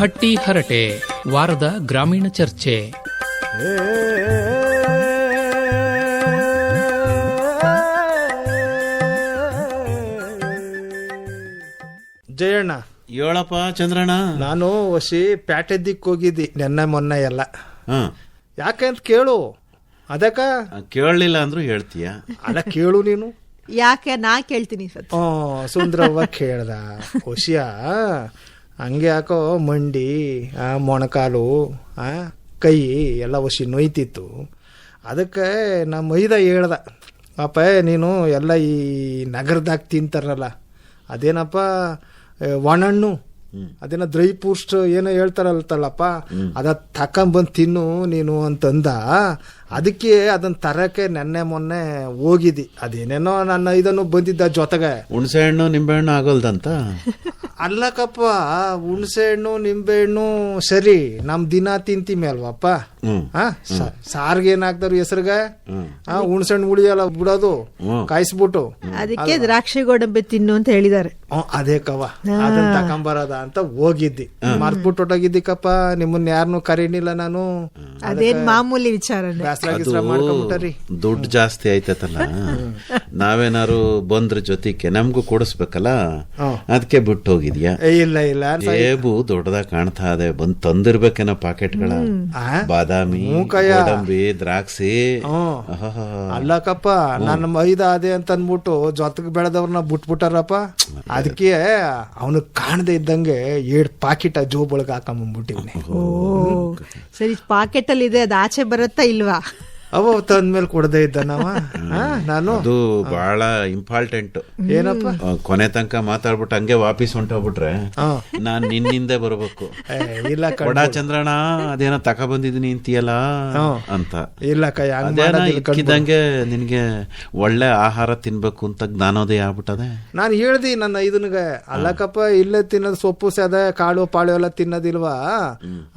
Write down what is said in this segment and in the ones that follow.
ಹಟ್ಟಿ ಹರಟೆ ವಾರದ ಗ್ರಾಮೀಣ ಚರ್ಚೆ. ಜಯಣ್ಣ, ಹೇಳಪ್ಪ ಚಂದ್ರಣ್ಣ. ನಾನು ವಸಿ ಪ್ಯಾಟೆದ್ದಿಕ್ ಹೋಗಿದ್ದಿ ನೆನ್ನೆ ಮೊನ್ನೆ ಎಲ್ಲ. ಯಾಕಂತ ಕೇಳು. ಅದಕ್ಕ ಕೇಳಲಿಲ್ಲ ಅಂದ್ರೂ ಹೇಳ್ತೀಯ. ಅಲ್ಲ ಕೇಳು ನೀನು. ಯಾಕೆ ನಾ ಕೇಳ್ತೀನಿ. ಸುಂದ್ರವ್ವ ಕೇಳ್ದ ವಸಿಯ ಹಂಗೆ ಯಾಕೋ ಮಂಡಿ ಮೊಣಕಾಲು ಕೈ ಎಲ್ಲ ವಸಿ ನೋಯ್ತಿತ್ತು. ಅದಕ್ಕೆ ನಮ್ಮ ಮೈದ ಹೇಳ್ದ, ಪಾಪ ನೀನು ಎಲ್ಲ ಈ ನಗರದಾಗ ತಿಂತಾರಲ್ಲ ಅದೇನಪ್ಪ ಒಣಹಣ್ಣು, ಅದೇನೋ ಡ್ರೈ ಫ್ರೂಟ್ಸ್ ಏನೋ ಹೇಳ್ತಾರಲ್ತಲ್ಲಪ್ಪ, ಅದ ತಕೊಂಬಂದು ತಿನ್ನು ನೀನು ಅಂತಂದ. ಅದಕ್ಕೆ ಅದನ್ನ ತರಕ್ಕೆ ನೆನ್ನೆ ಮೊನ್ನೆ ಹೋಗಿದ್ದಿ. ಅದೇನೇನೋ ನನ್ನ ಇದನ್ನು ಬಂದಿದ್ದ ಜೊತೆಗೆ. ಹುಣಸೆ ಹಣ್ಣು ನಿಂಬೆ ಹಣ್ಣು ಆಗೋಲ್ದಂತ. ಅಲ್ಲಕಪ್ಪ, ಹುಣಸೆ ಹಣ್ಣು ನಿಂಬೆ ಹಣ್ಣು ಸರಿ ನಮ್ ದಿನ ತಿಂತೀವಿ ಅಲ್ವಪ್ಪ. ಸಾರ್ಗೆ ಏನಾಗ್ತಾರ ಹೆಸರ್ಗ ಹುಣಸೆ ಹಣ್ಣು ಉಳಿಯಲ್ಲ ಬಿಡೋದು, ಕಾಯಿಸ್ಬಿಟ್ಟು. ಅದಕ್ಕೆ ದ್ರಾಕ್ಷಿ ಗೋಡಂಬಿ ತಿನ್ನು ಅಂತ ಹೇಳಿದಾರೆ. ಅದೇ ಕವ ಅದನ್ನ ತಕೊಂಬರದ ಅಂತ ಹೋಗಿದ್ದಿ. ಮರ್ತ್ಬಿಟ್ಟು ಹೊಟ್ಟೋಗಿದ್ದಿಕಪ್ಪ. ನಿಮ್ಮನ್ನ ಯಾರನ್ನು ಕರೀನಿಲ್ಲ ನಾನು. ಅದೇನ್ ಮಾಮೂಲಿ ವಿಚಾರ. ದುಡ್ಡು ಜಾಸ್ತಿ ಆಯ್ತಲ್ಲ, ನಾವೇನಾರು ಬಂದ್ರ ಜೊತೆಗೆ ನಮ್ಗೂ ಕೊಡಿಸ್ಬೇಕಲ್ಲ, ಅದಕ್ಕೆ ಬಿಟ್ಟು ಹೋಗಿದ್ಯಾ? ಇಲ್ಲ ಇಲ್ಲ, ಜೇಬು ದೊಡ್ಡದಾಗ ಕಾಣ್ತಾ ಇದೆ. ಬಂದ್ ತಂದಿರ್ಬೇಕೇನೋ ಪಾಕೆಟ್ಗಳ ಬಾದಾಮಿ, ಗೋಡಂಬಿ, ದ್ರಾಕ್ಷಿ. ಅಲ್ಲಕಪ್ಪ, ನನ್ನ ಮೈದ ಅದೇ ಅಂತ ಅನ್ಬಿಟ್ಟು ಜೊತೆಗೆ ಬೆಳೆದವ್ರನ್ನ ಬಿಟ್ಬಿಟ್ಟಾರಪ್ಪ. ಅದಕ್ಕೆ ಅವನು ಕಾಣದೆ ಇದ್ದಂಗೆ 7 ಪಾಕೆಟ್ ಜೋಬೊಳಗೆ ಹಾಕೊಂಡ್ಬಿಟ್ಟಿವ್ನಿ. ಸರಿ, ಪಾಕೆಟ್ ಅಲ್ಲಿ ಇದೆ, ಅದು ಆಚೆ ಬರುತ್ತಾ ಇಲ್ವಾ? ಅವ ತಂದ್ಮೇಲೆ ಕೊಡದೇ ಇದ್ದ ನಾನು. ಅದು ಬಹಳ ಇಂಪಾರ್ಟೆಂಟ್. ಏನಪ್ಪ, ಕೊನೆ ತನಕ ಮಾತಾಡ್ಬಿಟ್ಟು ಹಂಗೆ ವಾಪಸ್ ಹೊಂಟೋಗ್ಬಿಟ್ರೆ ನಾನ್ ನಿನ್ನಿಂದೆ ಬರಬೇಕು. ಇಲ್ಲ ಕೊಡ ಚಂದ್ರಣ್ಣ, ಅದೇನೋ ತಕ ಬಂದಿದೀನಿ ಅಂತೀಯಲ್ಲ ಅಂತ. ಇಲ್ಲ ಇಕ್ಕಿದಂಗೆ ನಿನ್ಗೆ ಒಳ್ಳೆ ಆಹಾರ ತಿನ್ಬೇಕು ಅಂತ ಜ್ಞಾನೋದಯ ಆಗ್ಬಿಟ್ಟದೆ. ನಾನು ಹೇಳ್ದಿ ನನ್ನ ಇದನ್ಗೆ, ಅಲ್ಲಕಪ್ಪ ಇಲ್ಲೇ ತಿನ್ನೋದು ಸೊಪ್ಪು ಸದ ಕಾಳು ಪಾಳು ಎಲ್ಲ ತಿನ್ನೋದಿಲ್ವಾ,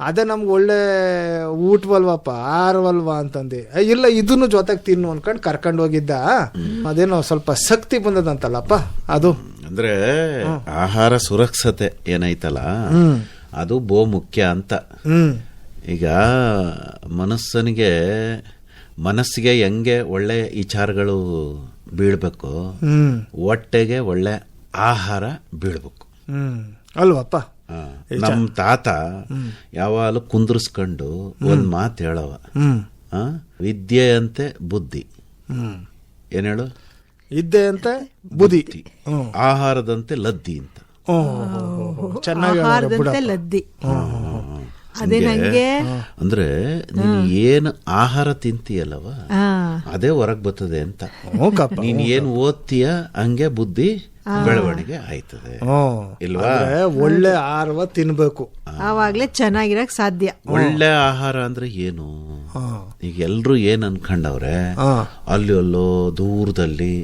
ಅದೇ ನಮ್ಗೆ ಒಳ್ಳೆ ಊಟವಲ್ವಪ್ಪ, ಆಹಾರವಲ್ವಾ ಅಂತಂದೆ. ಇಲ್ಲ ಇದನ್ನು ಜೊತೆಗೆ ತಿನ್ನು ಅನ್ಕೊಂಡ್ ಕರ್ಕೊಂಡ್ ಹೋಗಿದ್ದ. ಅದೇನೋ ಸ್ವಲ್ಪ ಶಕ್ತಿ ಬಂದದಂತಲ್ಲಪ್ಪ ಅದು. ಅಂದ್ರೆ ಆಹಾರ ಸುರಕ್ಷತೆ ಏನೈತಲ್ಲ, ಅದು ಬಹು ಮುಖ್ಯ ಅಂತ. ಈಗ ಮನಸ್ಸಿಗೆ ಹೆಂಗೆ ಒಳ್ಳೆ ವಿಚಾರಗಳು ಬೀಳ್ಬೇಕು, ಹೊಟ್ಟೆಗೆ ಒಳ್ಳೆ ಆಹಾರ ಬೀಳ್ಬೇಕು ಅಲ್ವಪ್ಪ. ನಮ್ ತಾತ ಯಾವಾಗಲೂ ಕುಂದ್ರಿಸ್ಕೊಂಡು ಒಂದ್ ಮಾತು ಹೇಳವ, ವಿದ್ಯೆ ಅಂತೆ ಬುದ್ಧಿ. ಏನ್ ಹೇಳು? ಇದ್ದೆ ಅಂತ ಬುದ್ಧಿ, ಆಹಾರದಂತೆ ಲದ್ದಿ ಅಂತ. ಆಹಾರದಂತೆ ಲದ್ದಿ. ಅಂದ್ರೆ ನೀನ್ ಏನ್ ಆಹಾರ ತಿಂತೀಯಲ್ಲವ ಅದೇ ಹೊರಗ್ ಬರ್ತದೆ ಅಂತ. ನೀನ್ ಏನ್ ಓದ್ತೀಯ ಹಂಗೆ ಬುದ್ಧಿ ಬೆಳವಣಿಗೆ ಆಯ್ತದೆ ಇಲ್ವಾ? ಒಳ್ಳೆ ಆಹಾರ ತಿನ್ಬೇಕು, ಆವಾಗ್ಲೇ ಚೆನ್ನಾಗಿರಕ್ ಸಾಧ್ಯ. ಒಳ್ಳೆ ಆಹಾರ ಅಂದ್ರೆ ಏನು? ಈಗ ಎಲ್ರು ಏನ್ ಅನ್ಕೊಂಡವ್ರೆ, ಅಲ್ಲಿ ಅಲ್ಲೋ ದೂರದಲ್ಲಿ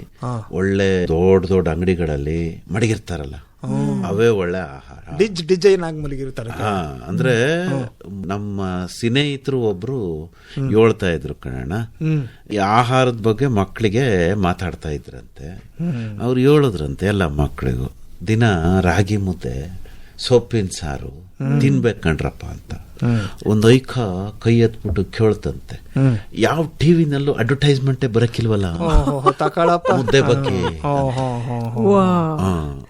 ಒಳ್ಳೆ ದೊಡ್ಡ ದೊಡ್ಡ ಅಂಗಡಿಗಳಲ್ಲಿ ಮಡಗಿರ್ತಾರಲ್ಲ, ಅವೇ ಒಳ್ಳೆ ಆಹಾರ. ಡಿಸೈನ್ ಆಗಿ ಮಲಗಿರ್ತಾರೆ. ಅಂದ್ರೆ ನಮ್ಮ ಸ್ನೇಹಿತರು ಒಬ್ರು ಹೇಳ್ತಾ ಇದ್ರು ಕಣಣ್ಣ, ಈ ಆಹಾರದ ಬಗ್ಗೆ ಮಕ್ಕಳಿಗೆ ಮಾತಾಡ್ತಾ ಇದ್ರಂತೆ. ಅವ್ರು ಹೇಳಿದ್ರಂತೆ ಎಲ್ಲ ಮಕ್ಕಳಿಗೂ ದಿನ ರಾಗಿ ಮುದ್ದೆ ಸೊಪ್ಪಿನ ಸಾರು ತಿನ್ಬೇಕು ಕಣ್ರಪ್ಪ ಅಂತ. ಒಂದ್ ಐಕ ಕೈ ಎತ್ಬಿಟ್ಟು ಕೇಳ್ತಂತೆ, ಯಾವ ಟಿವಿನಲ್ಲೂ ಅಡ್ವರ್ಟೈಸ್ಮೆಂಟೇ ಬರಕಿಲ್ವಲ್ಲ ಮುದ್ದೆ ಬಗ್ಗೆ.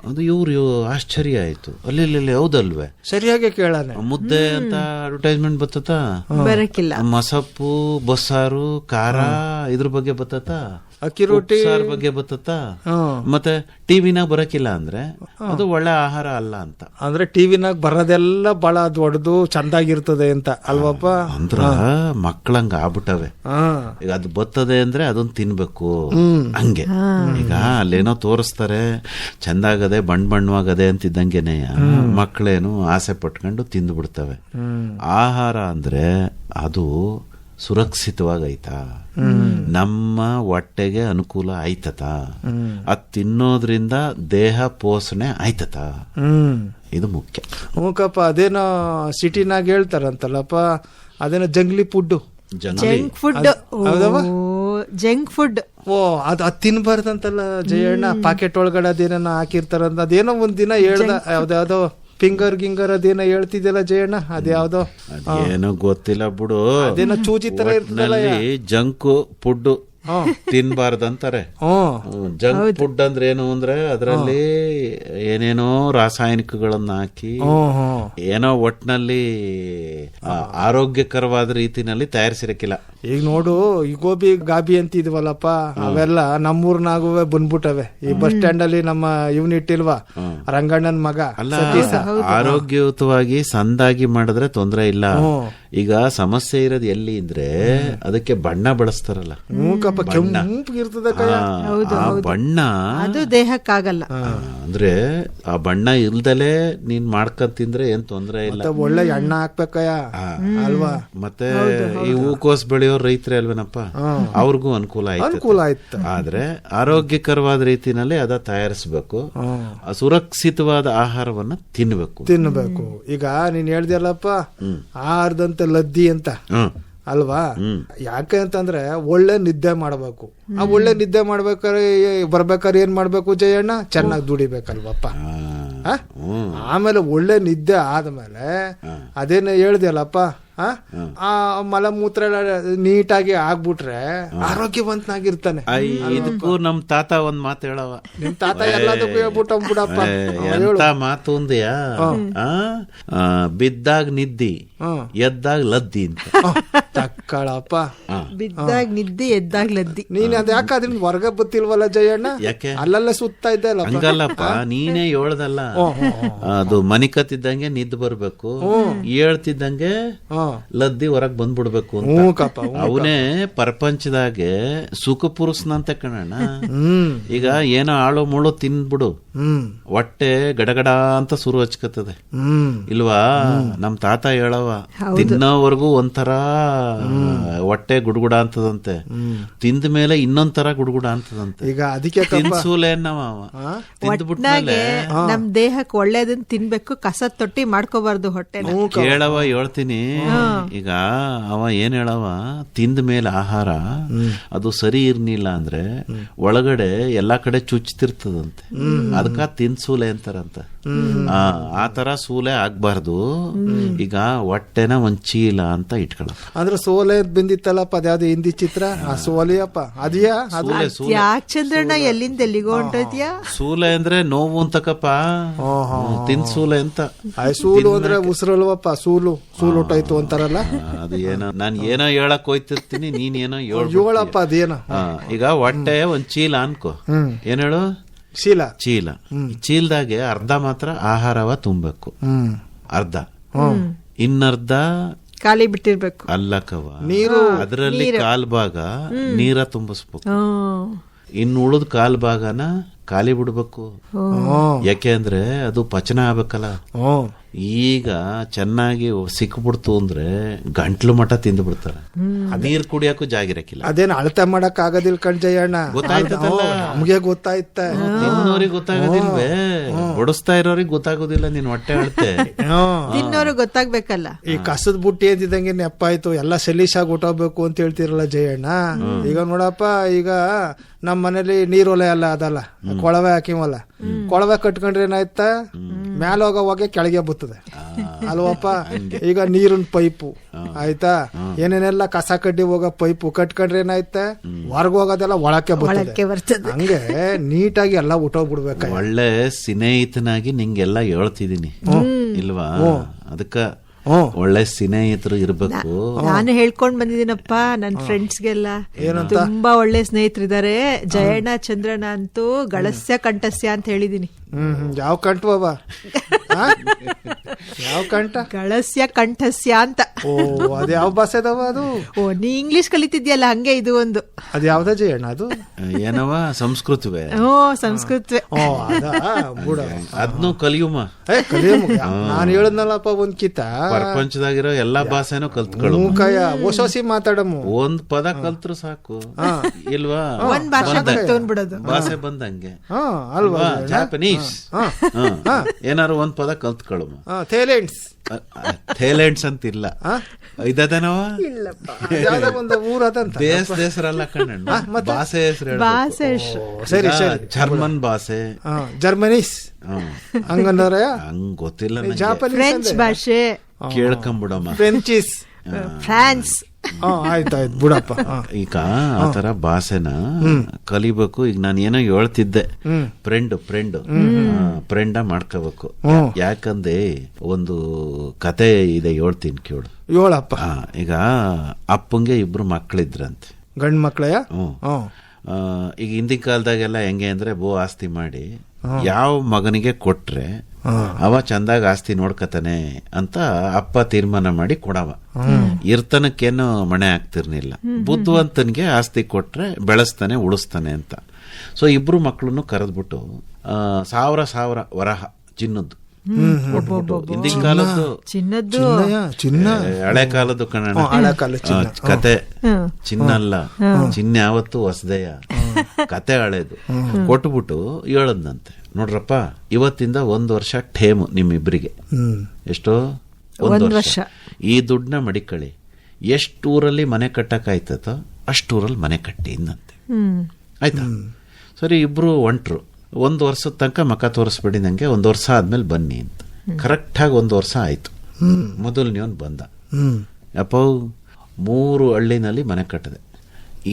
ಅದು ಇವ್ರು ಆಶ್ಚರ್ಯ ಆಯ್ತು. ಅಲ್ಲಿ ಹೌದಲ್ವೇ? ಸರಿಯಾಗಿ ಕೇಳಾನೆ. ಮುದ್ದೆ ಅಂತ ಅಡ್ವರ್ಟೈಸ್ಮೆಂಟ್ ಬರ್ತತ? ಬರಕಿಲ್ಲ. ಮಸಪ್ಪು, ಬಸ್ಸಾರು, ಖಾರ ಇದ್ರ ಬಗ್ಗೆ ಬರ್ತತ? ಅಕ್ಕಿ ರೊಟ್ಟಿ ಸಾರ್ ಬಗ್ಗೆ ಬರ್ತತ? ಮತ್ತೆ ಟಿವಿನಾಗ ಬರಕಿಲ್ಲ ಅಂದ್ರೆ ಅದು ಒಳ್ಳೆ ಆಹಾರ ಅಲ್ಲ ಅಂತ. ಅಂದ್ರೆ ಟಿವಿನಾಗ ಬರೋದೆಲ್ಲ ಬಹಳ ದೊಡ್ಡದು ಚಂದಾಗಿರ್ತದೆ ಅಂತ ಅಲ್ವಪ್ಪ? ಅಂದ್ರ ಮಕ್ಕಳಂಗ ಆಗ್ಬಿಟ್ಟವೆ. ಈಗ ಅದು ಬರ್ತದೆ ಅಂದ್ರೆ ಅದನ್ನ ತಿನ್ಬೇಕು ಹಂಗೆ. ಈಗ ಅಲ್ಲೇನೋ ತೋರಿಸ್ತಾರೆ ಚಂದಾಗದೆ ಬಣ್ಣವಾಗದೆ ಅಂತಿದ್ದಂಗೆನೆ ಮಕ್ಕಳೇನು ಆಸೆ ಪಟ್ಕೊಂಡು ತಿಂದು ಬಿಡ್ತವೆ. ಆಹಾರ ಅಂದ್ರೆ ಅದು ಸುರಕ್ಷಿತವಾಗೈತಾ, ನಮ್ಮ ಹೊಟ್ಟೆಗೆ ಅನುಕೂಲ ಆಯ್ತತ, ಅದ್ ತಿನ್ನೋದ್ರಿಂದ ದೇಹ ಪೋಷಣೆ ಆಯ್ತತ, ಇದು ಮುಖ್ಯ. ಹ್ಞೂಕಪ್ಪ, ಅದೇನೋ ಸಿಟಿನಾಗ ಹೇಳ್ತಾರಂತಲ್ಲಪ್ಪ, ಅದೇನೋ Jungli food, junk food. Junk food ಅದು ತಿನ್ಬಾರ್ದಂತಲ್ಲ ಜಯಣ್ಣ. ಪಾಕೆಟ್ ಒಳಗಡೆ ಅದೇನೋ ಹಾಕಿರ್ತಾರಂತ. ಅದೇನೋ ಒಂದ್ ದಿನ ಹೇಳ್ದ, ಯಾವ್ದಾವ್ದೋ ಫಿಂಗರ್ ಗಿಂಗರ್ ಅದೇನೋ ಹೇಳ್ತಿದ್ಯಲ್ಲ ಜಯಣ್ಣ ಅದ್ಯಾವ್ದೋ ಅದೇನೋ ಗೊತ್ತಿಲ್ಲ ಬಿಡು. ಅದೇನೋ ಚೂಚಿ ತರ ಇರ್ತದಲ್ಲ. ಜಂಕ್ ಫುಡ್ ತಿನ್ಬಾರ್ದಂತಾರೆ. ಜಂಕ್ ಫುಡ್ ಅಂದ್ರೆ ಏನು ಅಂದ್ರೆ ಅದರಲ್ಲಿ ಏನೇನೋ ರಾಸಾಯನಿಕಗಳನ್ನ ಹಾಕಿ ಏನೋ ಒಟ್ನಲ್ಲಿ ಆರೋಗ್ಯಕರವಾದ ರೀತಿನಲ್ಲಿ ತಯಾರಿಸಿರಕ್ಕಿಲ್ಲ. ಈಗ ನೋಡು ಈ ಗೋಬಿ ಗಾಬಿ ಅಂತಿದ್ವಲ್ಲಪ್ಪ ಅವೆಲ್ಲ ನಮ್ಮೂರ್ನಾಗುವೆ ಬಂದ್ಬಿಟ್ಟವೆ. ಈ ಬಸ್ ಸ್ಟ್ಯಾಂಡ್ ಅಲ್ಲಿ ನಮ್ಮ ಯೂನಿಟ್ ಇಲ್ವಾ ರಂಗಣ್ಣನ್ ಮಗ ಅಲ್ಲ, ಆರೋಗ್ಯಯುತವಾಗಿ ಸಂದಾಗಿ ಮಾಡಿದ್ರೆ ತೊಂದ್ರೆ ಇಲ್ಲ. ಈಗ ಸಮಸ್ಯೆ ಇರೋದು ಎಲ್ಲಿ ಅಂದ್ರೆ ಅದಕ್ಕೆ ಬಣ್ಣ ಬಳಸ್ತಾರಲ್ಲ. ಕೆಂಪಗಿರ್ತದೆ ಆ ಬಣ್ಣ ಅದು ದೇಹಕ್ಕಾಗಲ್ಲ. ಅಂದ್ರೆ ಆ ಬಣ್ಣ ಇಲ್ದಲೆ ನೀನ್ ಮಾಡ್ಕೊಂಡ್ ತಿಂದ್ರೆ ಏನ್ ತೊಂದ್ರೆ ಇಲ್ಲ. ಒಳ್ಳೆ ಎಣ್ಣೆ ಹಾಕ್ಬೇಕಯ್ಯ ಅಲ್ವಾ. ಮತ್ತೆ ಈ ಹೂಕೋಸ್ ಬೆಳೆಯೋರ್ ರೈತರೇ ಅಲ್ವೇನಪ್ಪ, ಅವ್ರಿಗೂ ಅನುಕೂಲ ಆಯ್ತು. ಆದ್ರೆ ಆರೋಗ್ಯಕರವಾದ ರೀತಿನಲ್ಲಿ ಅದ ತಯಾರಿಸಬೇಕು, ಸುರಕ್ಷಿತವಾದ ಆಹಾರವನ್ನ ತಿನ್ಬೇಕು. ಈಗ ನೀನ್ ಹೇಳ್ದಿಯಲ್ಲಪ್ಪ ಆಹಾರದಂತ ಲದ್ದಿ ಅಂತ ಅಲ್ವಾ. ಯಾಕೆ ಅಂತಂದ್ರೆ ಒಳ್ಳೆ ನಿದ್ದೆ ಮಾಡ್ಬೇಕು. ಆ ಒಳ್ಳೆ ನಿದ್ದೆ ಬರ್ಬೇಕಾದ್ರೆ ಏನ್ ಮಾಡ್ಬೇಕು ಜಯಣ್ಣ, ಚೆನ್ನಾಗಿ ದುಡಿಬೇಕಲ್ವಪ್ಪ. ಆಮೇಲೆ ಒಳ್ಳೆ ನಿದ್ದೆ ಆದ್ಮೇಲೆ ಅದೇನ ಹೇಳ್ದಿಯಲ್ಲಪ್ಪ ಆ ಮಲಮೂತ್ರ ನೀಟಾಗಿ ಆಗ್ಬಿಟ್ರೆ ಆರೋಗ್ಯವಂತನಾಗಿರ್ತಾನೆ. ಇದಕ್ಕೂ ನಮ್ ತಾತ ಒಂದ್ ಮಾತು ಹೇಳವ. ನಿಮ್ ತಾತ ಎಲ್ಲದಕ್ಕೂ ಹೇಳ್ಬಿಟ್ಟಪ್ಪ. ಎಂತ ಮಾತು ಅಂದ್ಯಾ, ಬಿದ್ದಾಗ ನಿದ್ದಿ ಎದ್ದಾಗ ಲದ್ದಿ ಅಂತ. ತಕ್ಕಳಪ್ಪ, ಬಿದ್ದಾಗ ನಿದ್ದೆ ಎದ್ದಾಗ ಲದ್ದಿ. ನೀನ್ ಅದ್ ಯಾಕೆ ಅದ್ರಿಂದ ಹೊರಗ ಬತ್ತಿಲ್ವಲ್ಲ ಜಯಣ್ಣ? ಯಾಕೆ ಅಲ್ಲೆಲ್ಲ ಸುತ್ತಾ ಇದ್ದಲ್ಲ. ಹಂಗಲ್ಲಪ್ಪ, ನೀನೇ ಹೇಳ್ದಲ್ಲ, ಅದು ಮನಿ ಕತ್ತಿದ್ದಂಗೆ ನಿದ್ದು ಬರ್ಬೇಕು, ಹೇಳ್ತಿದ್ದಂಗೆ ಲದ್ದಿ ಹೊರಗ್ ಬಂದ್ಬಿಡ್ಬೇಕು ಅಂತ. ಅವನೇ ಪ್ರಪಂಚದಾಗೆ ಸುಖ ಪುರುಷನಂತೆ ಕಣಣ್ಣ. ಈಗ ಏನೋ ಆಳು ಮುಳು ತಿನ್ಬಿಡು, ಹೊಟ್ಟೆ ಗಡಗಡ ಅಂತ ಸುರು ಹಚ್ಕತ್ತದೆ ಇಲ್ವಾ. ನಮ್ ತಾತ ಹೇಳವ, ತಿನ್ನೋವರೆಗೂ ಒಂಥರ ಹೊಟ್ಟೆ ಗುಡ್ಗುಡ ಅಂತದಂತೆ, ತಿಂದ ಮೇಲೆ ಇನ್ನೊಂದ್ ತರ ಗುಡ್ಗುಡ ಅಂತದಂತೆ. ಈಗ ಅದಕ್ಕೆ ತಿನ್ಸೂಲೆ ತಿಂದ್ಬಿಟ್ಮೇಲೆ ನಮ್ ದೇಹಕ್ಕೆ ಒಳ್ಳೇದನ್ನ ತಿನ್ಬೇಕು, ಕಸದ ತೊಟ್ಟಿ ಮಾಡ್ಕೋಬಾರ್ದು ಹೊಟ್ಟೆ. ಕೇಳವ ಹೇಳ್ತೀನಿ. ಈಗ ಅವ ಏನ್ ಹೇಳವ, ತಿಂದ ಮೇಲೆ ಆಹಾರ ಅದು ಸರಿ ಇರ್ನಿಲ್ಲ ಅಂದ್ರೆ ಒಳಗಡೆ ಎಲ್ಲಾ ಕಡೆ ಚುಚ್ತಿರ್ತದಂತೆ, ಅದಕ್ಕ ತಿನ್ಸೂಲೆ ಅಂತಾರಂತ. ಆ ತರ ಸೂಲೆ ಆಗ್ಬಾರ್ದು. ಈಗ ಹೊಟ್ಟೆನ ಒಂದ್ ಚೀಲ ಅಂತ ಇಟ್ಕೊಳ. ಅಂದ್ರೆ ಸೋಲೆ ಬಂದಿತ್ತಲ್ಲಪ್ಪ ಅದ್ಯಾವ್ದು ಹಿಂದಿ ಚಿತ್ರ, ಆ ಸೋಲೆಯಪ್ಪ ಅದ್ಯಾ ಯಾಕೆ ಚಂದ್ರಣ್ಣ ಎಲ್ಲಿಂದ ಎಲ್ಲಿಗೋ ಹೊಂಟೋದ್ಯಾ? ಸೂಲೆ ಅಂದ್ರೆ ನೋವು ಅಂತಕಪ್ಪ, ತಿನ್ಸೂಲೆ ಅಂತ. ಸೂಲು ಅಂದ್ರೆ ಉಸಿರಲ್ವಪ್ಪ, ಸೂಲು ಹೊಟ್ಟೋಯ್ತು ಅಂತಾರಲ್ಲ. ಅದು ಏನೋ ನಾನ್ ಏನೋ ಹೇಳಕ್ ಹೋಯ್ತಿರ್ತೀನಿ, ನೀನ್ ಏನೋ ಹೇಳಪ್ಪ ಅದೇನೋ. ಈಗ ಹೊಟ್ಟೆ ಒಂದ್ ಚೀಲ ಅನ್ಕೋ, ಏನ್ ಹೇಳು, ಚೀಲ. ಚೀಲದಾಗೆ ಅರ್ಧ ಮಾತ್ರ ಆಹಾರವ ತುಂಬಬೇಕು, ಅರ್ಧ, ಇನ್ನರ್ಧ ಖಾಲಿ ಬಿಟ್ಟಿರ್ಬೇಕು. ಅಲ್ಲಕವ ನೀರು, ಅದರಲ್ಲಿ ಕಾಲ್ ಭಾಗ ನೀರ ತುಂಬಿಸ್ಬೇಕು, ಇನ್ನು ಉಳಿದ ಕಾಲ್ ಭಾಗನ ಖಾಲಿ ಬಿಡ್ಬೇಕು. ಯಾಕೆ ಅಂದ್ರೆ ಅದು ಪಚನ ಆಗ್ಬೇಕಲ್ಲ. ಈಗ ಚೆನ್ನಾಗಿ ಸಿಕ್ಬಿಡ್ತು ಅಂದ್ರೆ ಗಂಟ್ಲು ಮಠ ತಿಂದು ಬಿಡ್ತಾರೆ, ನೀರ್ ಕುಡಿಯಕ್ಕೂ ಜಾಗಿರಕ್ಕಿಲ್ಲ. ಅದೇನು ಅಳತೆ ಮಾಡಕ್ ಆಗೋದಿಲ್ಲ ಕಣ್ಜಯ್ಯಣ್ಣ. ಗೊತ್ತಾಯ್ತಲ್ಲ, ನಮ್ಗೆ ಗೊತ್ತಾಯ್ತ, ತಿನ್ನೋರಿಗೆ ಗೊತ್ತಾಗೋದಿಲ್ವೇ, ಬಡಿಸ್ತಾ ಇರೋರಿಗೆ ಗೊತ್ತಾಗೋದಿಲ್ಲ ನೀನ್ ಹೊಟ್ಟೆ ಅಳತೆ. ತಿನ್ನೋರು ಗೊತ್ತಾಗ್ಬೇಕಲ್ಲ. ಈ ಕಸದ ಬುಟ್ಟಿ ಎದ್ದಿದಂಗೆ ನೆಪ್ಪಾಯ್ತು, ಎಲ್ಲ ಸಲೀಸಾಗಿ ಊಟಬೇಕು ಅಂತ ಹೇಳ್ತಿರಲ್ಲ ಜಯಣ್ಣ. ಈಗ ನೋಡಪ್ಪ, ಈಗ ನಮ್ ಮನೇಲಿ ನೀರೊಲೆ ಎಲ್ಲ ಅದಲ್ಲ, ಕೊಳವೆ ಹಾಕಿವಲ್ಲ, ಕೊಳವೆ ಕಟ್ಕೊಂಡ್ರೆ ಏನಾಯ್ತ, ಮ್ಯಾಲ ಹೋಗೋವಾಗ ಕೆಳಗೆ ಬರ್ತದೆ ಅಲ್ವಪ್ಪ. ಈಗ ನೀರಿನ ಪೈಪು ಆಯ್ತಾ, ಏನೇನೆಲ್ಲ ಕಸ ಕಡ್ಡಿ ಹೋಗೋ ಪೈಪು ಕಟ್ಕೊಂಡ್ರೆ ಏನಾಯ್ತ, ಹೊರಗೆ ಹೋಗೋದೆಲ್ಲ ಒಳಕ್ಕೆ ಬರ್ತದೆ. ಹಂಗೆ ನೀಟಾಗಿ ಎಲ್ಲ ಊಟೋಗ್ಬಿಡ್ಬೇಕು. ಒಳ್ಳೆ ಸ್ನೇಹಿತನಾಗಿ ನಿಂಗೆಲ್ಲ ಹೇಳ್ತಿದೀನಿ ಇಲ್ವಾ, ಅದಕ್ಕ ಒಳ್ಳೆ ಸ್ನೇಹಿತರು ಇರ್ಬೇಕು. ನಾನು ಹೇಳ್ಕೊಂಡ್ ಬಂದಿದ್ದೀನಪ್ಪ ನನ್ ಫ್ರೆಂಡ್ಸ್ಗೆಲ್ಲ, ತುಂಬಾ ಒಳ್ಳೆ ಸ್ನೇಹಿತರಿದ್ದಾರೆ. ಜಯಣ್ಣ ಚಂದ್ರಣ್ಣ ಅಂತೂ ಗಳಸ್ಯ ಕಂಠಸ್ಯ ಅಂತ ಹೇಳಿದೀನಿ. ಯಾವ ಕಂಠವ, ಯಾವ ಕಂಠ? ಗಳಸ್ಯ ಕಂಠಸ್ಯ ಅಂತ. ಓ, ಅದ್ ಯಾವ ಭಾಷೆ ಅದಾವ ಅದು? ಓ, ನೀ ಇಂಗ್ಲಿಷ್ ಕಲಿತಿದ್ಯಲ್ಲ, ಹಂಗೆ ಇದು ಒಂದು. ಅದ್ ಯಾವ್ದ ಜಯಣ್ಣ ಅದು? ಏನವ, ಸಂಸ್ಕೃತವೇ? ಓ, ಸಂಸ್ಕೃತವೇ. ಅದ್ನು ಕಲಿಯುಮ. ನಾನು ಹೇಳದ್ನಲ್ಲಪ್ಪ ಒಂದ್ ಕಿತ, ಪ್ರಪಂಚದಾಗಿರೋ ಎಲ್ಲಾ ಭಾಷೆನೂ ಕಲ್ತ್ಕೊಳ್ಳು. ಹೊಸೋಸಿ ಮಾತಾಡಮು, ಒಂದ್ ಪದ ಕಲ್ತ್ರು ಸಾಕು ಇಲ್ವಾ, ಒಂದ್ ಭಾಷೆ ಭಾಷೆ ಬಂದಂಗೆ ಅಲ್ವಾ. ಜಾಪನೀಸ್ ಏನಾರು ಒಂದ್ ಪದ ಕಲ್ತ್ಕೊಳ್ಳಮ್ಮ. ಥೇಲೆಂಡ್ಸ್ ಥೇಲೆಂಡ್ಸ್ ಅಂತಿಲ್ಲ, ಇದನವ ಒಂದು ಊರ್ ಅದಂತ ದೇಶ ಹೆಸರಲ್ಲ ಕಣ್ಣ, ಭಾಷೆ ಹೆಸರು. ಸರಿ ಸರಿ, ಜರ್ಮನ್ ಭಾಷೆ, ಜರ್ಮನೀಸ್ ಹಂಗಂದ್ರೆ ಹಂಗ್ ಗೊತ್ತಿಲ್ಲ, ಫ್ರೆಂಚ್ ಭಾಷೆ ಕೇಳ್ಕೊಂಬಿಡಮ್ಮ, ಫ್ರೆಂಚೀಸ್, ಫ್ರಾನ್ಸ್. ಆಯ್ತಾಯ್ತು ಬಿಡಪ್ಪ. ಈಗ ಆತರ ಭಾಷೆನ ಕಲಿಬೇಕು. ಈಗ ನಾನು ಏನೋ ಹೇಳ್ತಿದ್ದೆ, ಫ್ರೆಂಡ ಮಾಡ್ಕೋಬೇಕು. ಯಾಕಂದ್ರೆ ಒಂದು ಕತೆ ಇದೆ, ಹೇಳ್ತೀನಿ ಕೇಳು. ಹೇಳಪ್ಪ. ಈಗ ಅಪ್ಪಂಗೆ 2 ಮಕ್ಳಿದ್ರಂತೆ, ಗಂಡ್ ಮಕ್ಳಯ್ಯ. ಈಗ ಹಿಂದಿನ ಕಾಲದಾಗೆಲ್ಲ ಹೆಂಗೆ ಅಂದ್ರೆ ಆಸ್ತಿ ಮಾಡಿ ಯಾವ ಮಗನಿಗೆ ಕೊಟ್ರೆ ಅವ ಚಂದಾಗ ಆಸ್ತಿ ನೋಡ್ಕತಾನೆ ಅಂತ ಅಪ್ಪ ತೀರ್ಮಾನ ಮಾಡಿ ಕೊಡವ. ಇರ್ತನಕ್ಕೇನು ಮಣೆ ಆಗ್ತಿರ್ನಿಲ್ಲ, ಬುದ್ಧಿವಂತನ್ಗೆ ಆಸ್ತಿ ಕೊಟ್ರೆ ಬೆಳೆಸ್ತಾನೆ ಉಳಿಸ್ತಾನೆ ಅಂತ. ಸೊ 2 ಮಕ್ಳನ್ನು ಕರೆದ್ಬಿಟ್ಟು 1000 ವರಹ ಚಿನ್ನದ್ದು ಕೊಟ್ಬಿಟ್ಟು, ಹಿಂದಿನ ಕಾಲದ್ದು ಚಿನ್ನ, ಹಳೆ ಕಾಲದ್ದು ಕತೆ, ಚಿನ್ನ ಅಲ್ಲ, ಚಿನ್ನ ಯಾವತ್ತು ಹೊಸದೆಯ, ಕತೆ ಹಳೇದು. ಕೊಟ್ಬಿಟ್ಟು ಹೇಳದ್ನಂತೆ, ನೋಡ್ರಪ್ಪ ಇವತ್ತಿಂದ 1 ವರ್ಷ ಠೇಮು ನಿಮ್ಮಿಬ್ರಿಗೆ. ಎಷ್ಟೋ 1 ವರ್ಷ. ಈ ದುಡ್ಡನ್ನ ಮಡಿಕಳಿ, ಎಷ್ಟು ಊರಲ್ಲಿ ಮನೆ ಕಟ್ಟಕ್ಕಾಯ್ತೋ ಅಷ್ಟೂರಲ್ಲಿ ಮನೆ ಕಟ್ಟಿ ಅಂತೆ. ಆಯ್ತಾ? ಸರಿ, ಇಬ್ರು ಒಂಟ್ರು. 1 ವರ್ಷದ ತನಕ ಮಕ ತೋರಿಸ್ಬೇಡಿ ನಂಗೆ, 1 ವರ್ಷ ಆದ್ಮೇಲೆ ಬನ್ನಿ ಅಂತ. ಕರೆಕ್ಟಾಗಿ 1 ವರ್ಷ ಆಯ್ತು. ಮೊದಲನೇವನ್ ಬಂದ. ಅಪ್ಪ 3 ಹಳ್ಳಿನಲ್ಲಿ ಮನೆ ಕಟ್ಟದೆ,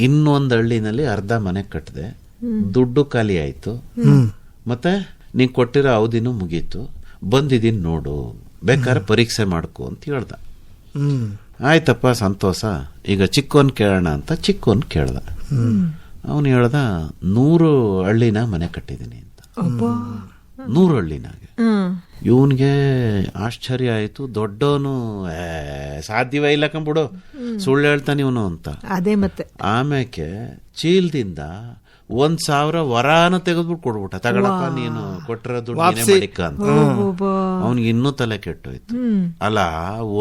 ಇನ್ನೊಂದು ಹಳ್ಳಿನಲ್ಲಿ ಅರ್ಧ ಮನೆ ಕಟ್ಟದೆ, ದುಡ್ಡು ಖಾಲಿ ಆಯ್ತು, ಮತ್ತೆ ನೀನ್ ಕೊಟ್ಟಿರೋ ಅವಧಿನೂ ಮುಗೀತು, ಬಂದಿದ್ದೀನಿ ನೋಡು, ಬೇಕಾದ್ರೆ ಪರೀಕ್ಷೆ ಮಾಡ್ಕೊ ಅಂತ ಹೇಳ್ದ. ಆಯ್ತಪ್ಪ ಸಂತೋಷ, ಈಗ ಚಿಕ್ಕೋನ್ ಕೇಳೋಣ ಅಂತ ಚಿಕ್ಕೋನ್ ಕೇಳ್ದ. ಅವನು ಹೇಳ್ದ 100 ಹಳ್ಳಿನ ಮನೆ ಕಟ್ಟಿದೀನಿ ಅಂತ. 100 ಹಳ್ಳಿನಾಗೆ. ಇವನ್ಗೆ ಆಶ್ಚರ್ಯ ಆಯ್ತು. ದೊಡ್ಡವನು ಸಾಧ್ಯವೇ ಇಲ್ಲ ಕಂಬಿಡು, ಸುಳ್ಳು ಹೇಳ್ತಾನೆ ಇವನು ಅಂತ. ಅದೇ ಮತ್ತೆ ಆಮೇಲೆ ಚೀಲದಿಂದ 1,000 ವರಾನ ತೆಗೆದ್ಬಿಟ್ಟು ಕೊಡ್ಬಿಟ್ಟ. ತಗೊಳಪ್ಪ, ನೀನು ಕೊಟ್ಟಿರೋ ದುಡ್ಡು ಮಾಡಿಕ ಅಂತ. ಅವನಿಗೆ ಇನ್ನೂ ತಲೆ ಕೆಟ್ಟೋಯ್ತು. ಅಲ್ಲ,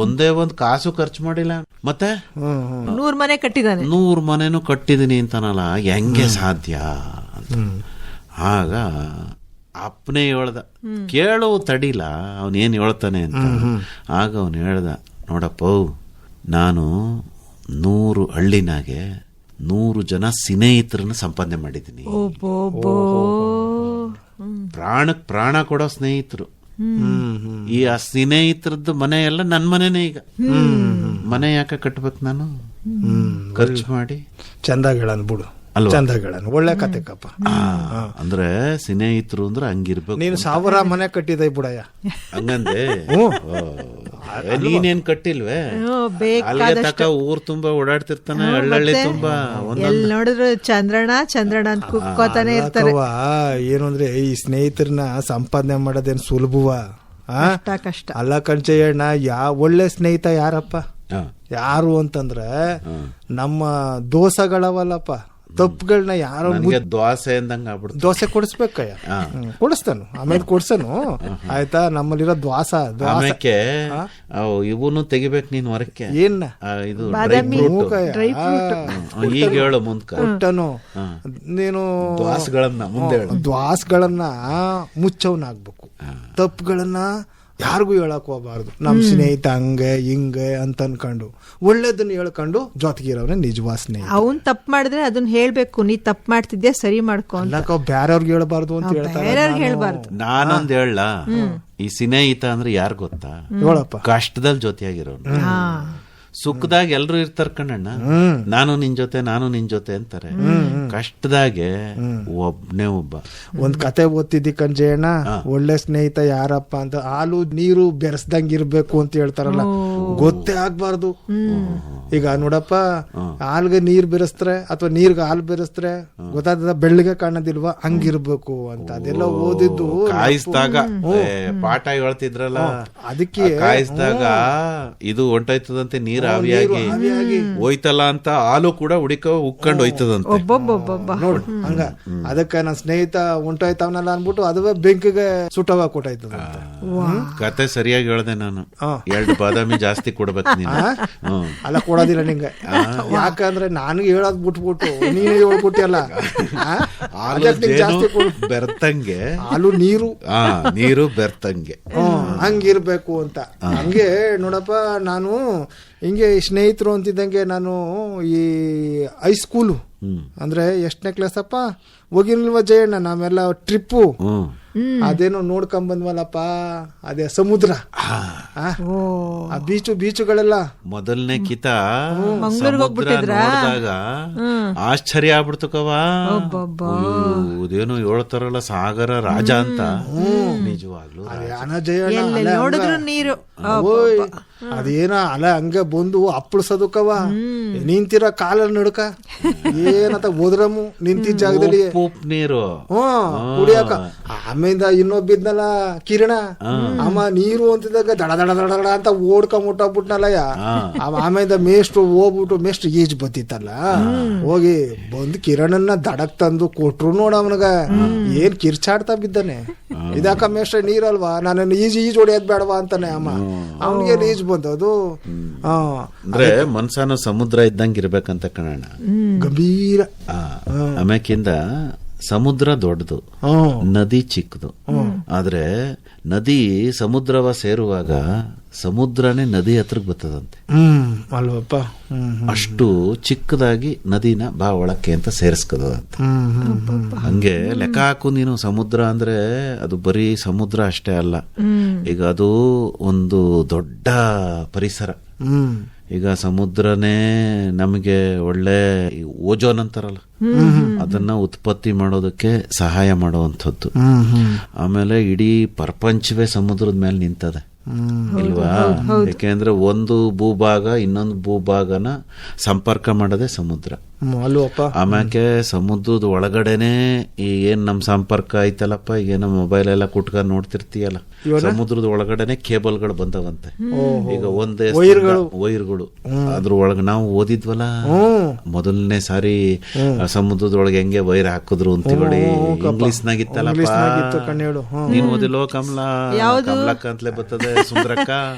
ಒಂದೇ ಒಂದು ಕಾಸು ಖರ್ಚು ಮಾಡಿಲ್ಲ, ಮತ್ತೆ 100 ಮನೆ ಕಟ್ಟಿದಾನೆ, 100 ಮನೆನೂ ಕಟ್ಟಿದೀನಿ ಅಂತಾನಲ್ಲ, ಹೆಂಗೆ ಸಾಧ್ಯ ಅಂತ. ಆಗ ಅಪ್ಪನೇ ಹೇಳ್ದ, ಕೇಳು ತಡಿಲ ಅವನೇನ್ ಹೇಳ್ತಾನೆ ಅಂತ. ಆಗ ಅವನು ಹೇಳ್ದ, ನೋಡಪ್ಪ ನಾನು 100 ಹಳ್ಳಿನಾಗೆ 100 ಜನ ಸ್ನೇಹಿತರನ್ನ ಸಂಪಾದನೆ ಮಾಡಿದ್ದೀನಿ. ಪ್ರಾಣಕ್ ಪ್ರಾಣ ಕೊಡೋ ಸ್ನೇಹಿತರು. ಈ ಆ ಸ್ನೇಹಿತರದ್ದು ಮನೆ ಎಲ್ಲ ನನ್ ಮನೆನೇ. ಈಗ ಮನೆ ಯಾಕೆ ಕಟ್ಬೇಕು ನಾನು ಖರ್ಚು ಮಾಡಿ? ಚಂದ ಹೇಳನ್ ಬಿಡು, ಚಂದ ಹೇಳನ್, ಒಳ್ಳೆ ಕತೆ ಕಪ್ಪ. ಅಂದ್ರೆ ಸ್ನೇಹಿತರು ಅಂದ್ರೆ ಹಂಗಿರ್ಬೇಕು. ನೀನು 1000 ಮನೆ ಕಟ್ಟಿದೆ ಬಿಡಯ್ಯ. ಹಂಗಂದೆ ನೀನೇನ್ ಕಟ್ಟಿಲ್ವೇ? ಅಲ್ಲಿಗೆ ತಕ ಊರ್ ತುಂಬಾ ಓಡಾಡ್ತಿರ್ತಾನೆ, ಹಳ್ಳಿ ತುಂಬಾ. ಎಲ್ಲಿ ನೋಡಿದ್ರು ಚಂದ್ರಣ್ಣ ಅಂತ ಕುಕ್ಕೋತಾನೆ ಇರ್ತಾರೆ. ಏನು ಅಂದ್ರೆ ಈ ಸ್ನೇಹಿತರನ್ನ ಸಂಪಾದನೆ ಮಾಡೋದೇನ್ ಸುಲಭವ? ಕಷ್ಟ ಅಲ್ಲ ಕಣ್ಚಯ್ಯಣ್ಣ. ಒಳ್ಳೆ ಸ್ನೇಹಿತ ಯಾರಪ್ಪ? ಯಾರು ಅಂತಂದ್ರೆ ನಮ್ಮ ದೋಸಗಳವಲ್ಲಪ್ಪ, ತಪ್ಪುಗಳನ್ನ ಯಾರೋ ದೋಸೆ ಅಂದಂಗ ಆಗ್ಬಿಡ್ತು. ದೋಸೆ ಕೊಡಿಸ್ಬೇಕಯ್ಯ, ಕೊಡಿಸ್ತಾನು, ಆಮೇಲೆ ಕೊಡ್ಸನು. ಆಯ್ತಾ? ನಮ್ಮಲ್ಲಿರೋ ಆಮೇಲೆ ಇವನು ತೆಗಿಬೇಕು ನೀನ್ ಹೊರಕ್ಕೆ. ಏನ್ ಇದು ಈಗ ಹೇಳು ಮುಂದ್ಕ ಕೊಟ್ಟನು ನೀನು ದ್ವಾಸಗಳನ್ನ ಮುಚ್ಚವನಾಗ್ಬೇಕು. ತಪ್ಪುಗಳನ್ನ ಯಾರಿಗೂ ಹೇಳಕ್ ಹೋಗ್ಬಾರ್ದು. ನಮ್ ಸ್ನೇಹಿತ ಹಂಗೆ ಹಿಂಗೆ ಅಂತ ಅನ್ಕೊಂಡು ಒಳ್ಳೇದನ್ನ ಹೇಳ್ಕೊಂಡು ಜೊತೆಗಿರೋನೆ ನಿಜವಾದ ಸ್ನೇಹಿತ. ಅವನ್ ತಪ್ಪು ಮಾಡಿದ್ರೆ ಅದನ್ನ ಹೇಳ್ಬೇಕು, ನೀ ತಪ್ಪು ಮಾಡ್ತಿದ್ಯಾ ಸರಿ ಮಾಡ್ಕೊ. ಬೇರೆಯವ್ರಿಗೆ ಹೇಳ್ಬಾರ್ದು ಅಂತ ಹೇಳ್ಬಾರ್ದು. ನಾನೊಂದ್ ಹೇಳ, ಈ ಸ್ನೇಹಿತ ಅಂದ್ರೆ ಯಾರು ಗೊತ್ತಾ? ಹೇಳಪ್ಪ. ಕಷ್ಟದಲ್ಲಿ ಜೊತೆಯಾಗಿರೋನು. ಸುಖದಾಗ ಎಲ್ರು ಇರ್ತಾರ ಕಣ್ಣಣ್ಣ, ನಾನು ನಿನ್ ಜೊತೆ ಅಂತಾರೆ. ಕಷ್ಟದಾಗೆ ಒಬ್ನೇ ಒಬ್ಬ. ಒಂದ್ ಕತೆ ಓದ್ತಿದ್ದಿ ಕಣ್ಜಯಣ್ಣ, ಒಳ್ಳೆ ಸ್ನೇಹಿತ ಯಾರಪ್ಪ ಅಂತ. ಹಾಲು ನೀರು ಬೆರೆಸ್ದಂಗ ಇರ್ಬೇಕು ಅಂತ ಹೇಳ್ತಾರಲ್ಲ, ಗೊತ್ತೇ ಆಗ್ಬಾರ್ದು. ಈಗ ನೋಡಪ್ಪ, ಹಾಲ್ಗೆ ನೀರ್ ಬೆರೆಸ್ತಾರೆ ಅಥವಾ ನೀರ್ಗೆ ಹಾಲು ಬೆರೆಸ್ತಾರೆ, ಗೊತ್ತಾದ ಬೆಳ್ಳಿಗೆ ಕಾಣೋದಿಲ್ವಾ? ಹಂಗಿರ್ಬೇಕು ಅಂತ ಅದೆಲ್ಲ ಓದಿದ್ದು. ಕಾಯಿಸ್ದಾಗ ಪಾಠ ಹೇಳ್ತಿದ್ರಲ್ಲ, ಅದಕ್ಕೆ ಕಾಯಿಸ್ದಾಗ ಇದು ಹೊಂಟೋಯ್ತದಂತೆ, ನೀರ್ ನೀರ್ ಆವಿಯಾಗಿ ಹೋಯ್ತಲ್ಲ ಅಂತ ಹಾಲು ಕೂಡ ಉಕ್ಕೊಂಡು ಹೋಯ್ತದಂತೆ. ಒಬ್ಬೊಬ್ಬೊಬ್ಬೊಬ್ಬ ನೋಡು ಹಂಗ. ಅದಕ್ಕೆ ನನ್ನ ಸ್ನೇಹಿತ ಹೊಂಟೋಯ್ತಾವನಲ್ಲ ಅನ್ಬಿಟ್ಟು ಅದುವೇ ಬೆಂಕಿಗೆ ಸುಟ್ಟವ ಕೊಟ್ಟಾಯ್ತದಂತೆ. ಕತೆ ಸರಿಯಾಗಿ ಹೇಳ್ದೆ ನಾನು. 2 ಬಾದಾಮಿ ಜಾಸ್ತಿ ಕೊಡ್ಬೇಕು ನೀನು. ಅಲ್ಲ ಕೊಡೋದಿಲ್ಲ ನಿಂಗೆ, ಯಾಕಂದ್ರೆ ನಾನು ಹೇಳೋದ್ ಬಿಟ್ಬಿಟ್ಟು ನೀನೇ ಹೇಳ್ಬಿಟ್ಟಿಯಲ್ಲ. ಜಾಸ್ತಿ ಬೆರ್ತಂಗೆ ಹಾಲು ನೀರು ಬೆರ್ತಂಗೆ ಹಂಗಿರ್ಬೇಕು ಅಂತ. ಹಂಗೆ ನೋಡಪ್ಪ, ನಾನು ಹಿಂಗೆ ಸ್ನೇಹಿತರು ಅಂತಿದ್ದಂಗೆ ನಾನು ಈ ಹೈಸ್ಕೂಲು ಅಂದ್ರೆ ಎಷ್ಟನೇ ಕ್ಲಾಸ್ ಅಪ್ಪ ಹೋಗಿಲ್ವ ಜಯಣ್ಣ, ನಾವೆಲ್ಲ ಟ್ರಿಪ್ಪು ಅದೇನೋ ನೋಡ್ಕೊಂಡ್ ಬಂದ್ವಲ್ಲಪ್ಪ, ಅದೇ ಸಮುದ್ರ, ಆ ಬೀಚುಗಳೆಲ್ಲ. ಮೊದಲನೇ ಕಿತ ನೋಡಿದಾಗ ಆಶ್ಚರ್ಯ ಆಗ್ಬಿಡ್ತು ಕವ. ಇದೇನು ಹೇಳ್ತಾರಲ್ಲ ಸಾಗರ ರಾಜ ಅಂತ. ನಿಜವಾಗ್ಲು ನೋಡಿದ್ರು ನೀರು ಅದೇನ ಅಲ್ಲ ಹಂಗ ಬಂದು ಅಪ್ಪಳಿಸೋದಕ್ಕವ ನಿಂತಿರೋ ಕಾಲಲ್ಲಿ ನಡ್ಕ ಏನಂತ ಹೋದ್ರಮು ನಿಂತಿದ್ದ ಜಾಗದಲ್ಲಿ ನೀರು ಕುಡಿಯಕ. ಆಮೇಲೆ ಇನ್ನೊಬ್ಬಿದ್ನಲ್ಲ ಕಿರಣ, ಅಮ್ಮ ನೀರು ಅಂತಿದ್ದಾಗ ದಡ ದಡ ದಡ ದಡ ಅಂತ ಓಡ್ಕೊಂಬಿಟ್ಟಬಿಟ್ನಲ್ಲಯ್ಯ. ಆಮೇಲೆ ಮೇಷ್ಟ್ರು ಹೋಗ್ಬಿಟ್ಟು ಮೇಷ್ಟ್ರು ಈಜ್ ಬತ್ತಿತ್ತಲ್ಲ, ಹೋಗಿ ಬಂದು ಕಿರಣನ್ನ ದಡಕ್ ತಂದು ಕೊಟ್ರು ನೋಡ. ಅವನಿಗ ಏನ್ ಕಿರ್ಚಾಡ್ತಾ ಬಿದ್ದಾನೆ. ಇದಾಕ ಮೇಷ್ಟ್ರ ನೀರಲ್ವಾ, ನಾನು ಈಜ್ ಹೊಡಿಯೋದ್ ಬೇಡವಾ ಅಂತಾನೆ ಅಮ್ಮ. ಅವನಿಗೆ ಈಜ್ ಬಂದದು. ಅಂದ್ರೆ ಮನ್ಸನ ಸಮುದ್ರ ಇದ್ದಂಗೆ ಇರ್ಬೇಕಂತ ಕಣಣ್ಣ, ಗಂಭೀರ. ಆಮ್ಯಾಕಿಂದ ಸಮುದ್ರ ದೊಡ್ಡದು, ನದಿ ಚಿಕ್ಕದು. ಆದ್ರೆ ನದಿ ಸಮುದ್ರವ ಸೇರುವಾಗ ಸಮುದ್ರನೇ ನದಿ ಹತ್ರಕ್ಕೆ ಬರ್ತದಂತೆ ಅಲ್ವಪ್ಪ. ಅಷ್ಟು ಚಿಕ್ಕದಾಗಿ ನದಿನ ಬಾ ಒಳಕ್ಕೆ ಅಂತ ಸೇರಿಸ್ಕದಂತೆ. ಹಂಗೆ ಲೆಕ್ಕ ಹಾಕು ನೀನು. ಸಮುದ್ರ ಅಂದ್ರೆ ಅದು ಬರೀ ಸಮುದ್ರ ಅಷ್ಟೇ ಅಲ್ಲ, ಈಗ ಅದು ಒಂದು ದೊಡ್ಡ ಪರಿಸರ. ಈಗ ಸಮುದ್ರನೇ ನಮಗೆ ಒಳ್ಳೆ ಓಜೋನ್ ಅಂತಾರಲ್ಲ, ಅದನ್ನ ಉತ್ಪತ್ತಿ ಮಾಡೋದಕ್ಕೆ ಸಹಾಯ ಮಾಡುವಂಥದ್ದು. ಆಮೇಲೆ ಇಡೀ ಪ್ರಪಂಚವೇ ಸಮುದ್ರದ ಮೇಲೆ ನಿಂತದೆ ಇಲ್ವಾ? ಯಾಕೆಂದ್ರೆ ಒಂದು ಭೂಭಾಗ ಇನ್ನೊಂದು ಭೂಭಾಗನ ಸಂಪರ್ಕ ಮಾಡೋದೇ ಸಮುದ್ರ. ಆಮ್ಯಾಕೆ ಸಮುದ್ರದ ಒಳಗಡೆನೆ ಏನ್ ನಮ್ ಸಂಪರ್ಕ ಐತಲ್ಲಪ್ಪ, ಈಗೇನೋ ಮೊಬೈಲ್ ಎಲ್ಲ ಕುಟ್ಕೊಂಡ್ ನೋಡ್ತಿರ್ತೀಯಲ್ಲ, ಸಮುದ್ರದ ಒಳಗಡೆನೆ ಕೇಬಲ್ಗಳು ಬಂದವಂತೆ. ಈಗ ಒಂದೇ ವೈರ್ಗಳು ಅದ್ರ ಒಳಗ ನಾವು ಓದಿದ್ವಲ್ಲ ಮೊದಲನೇ ಸಾರಿ ಸಮುದ್ರದೊಳಗೆ ಹೆಂಗೆ ವೈರ್ ಹಾಕಿದ್ರು ಅಂತೀವಿ, ಇಂಗ್ಲಿಷ್ ನಾಗಿತ್ತಲ್ಲಪ್ಪ. ನೀನ್ ಓದಿಲ್ವೋ ಕಮಲಾ? ಕಮಲಕ್ಕ ಅಂತಲೇ ಬರ್ತದೆ, ಸುಂದ್ರಕ್ಕ.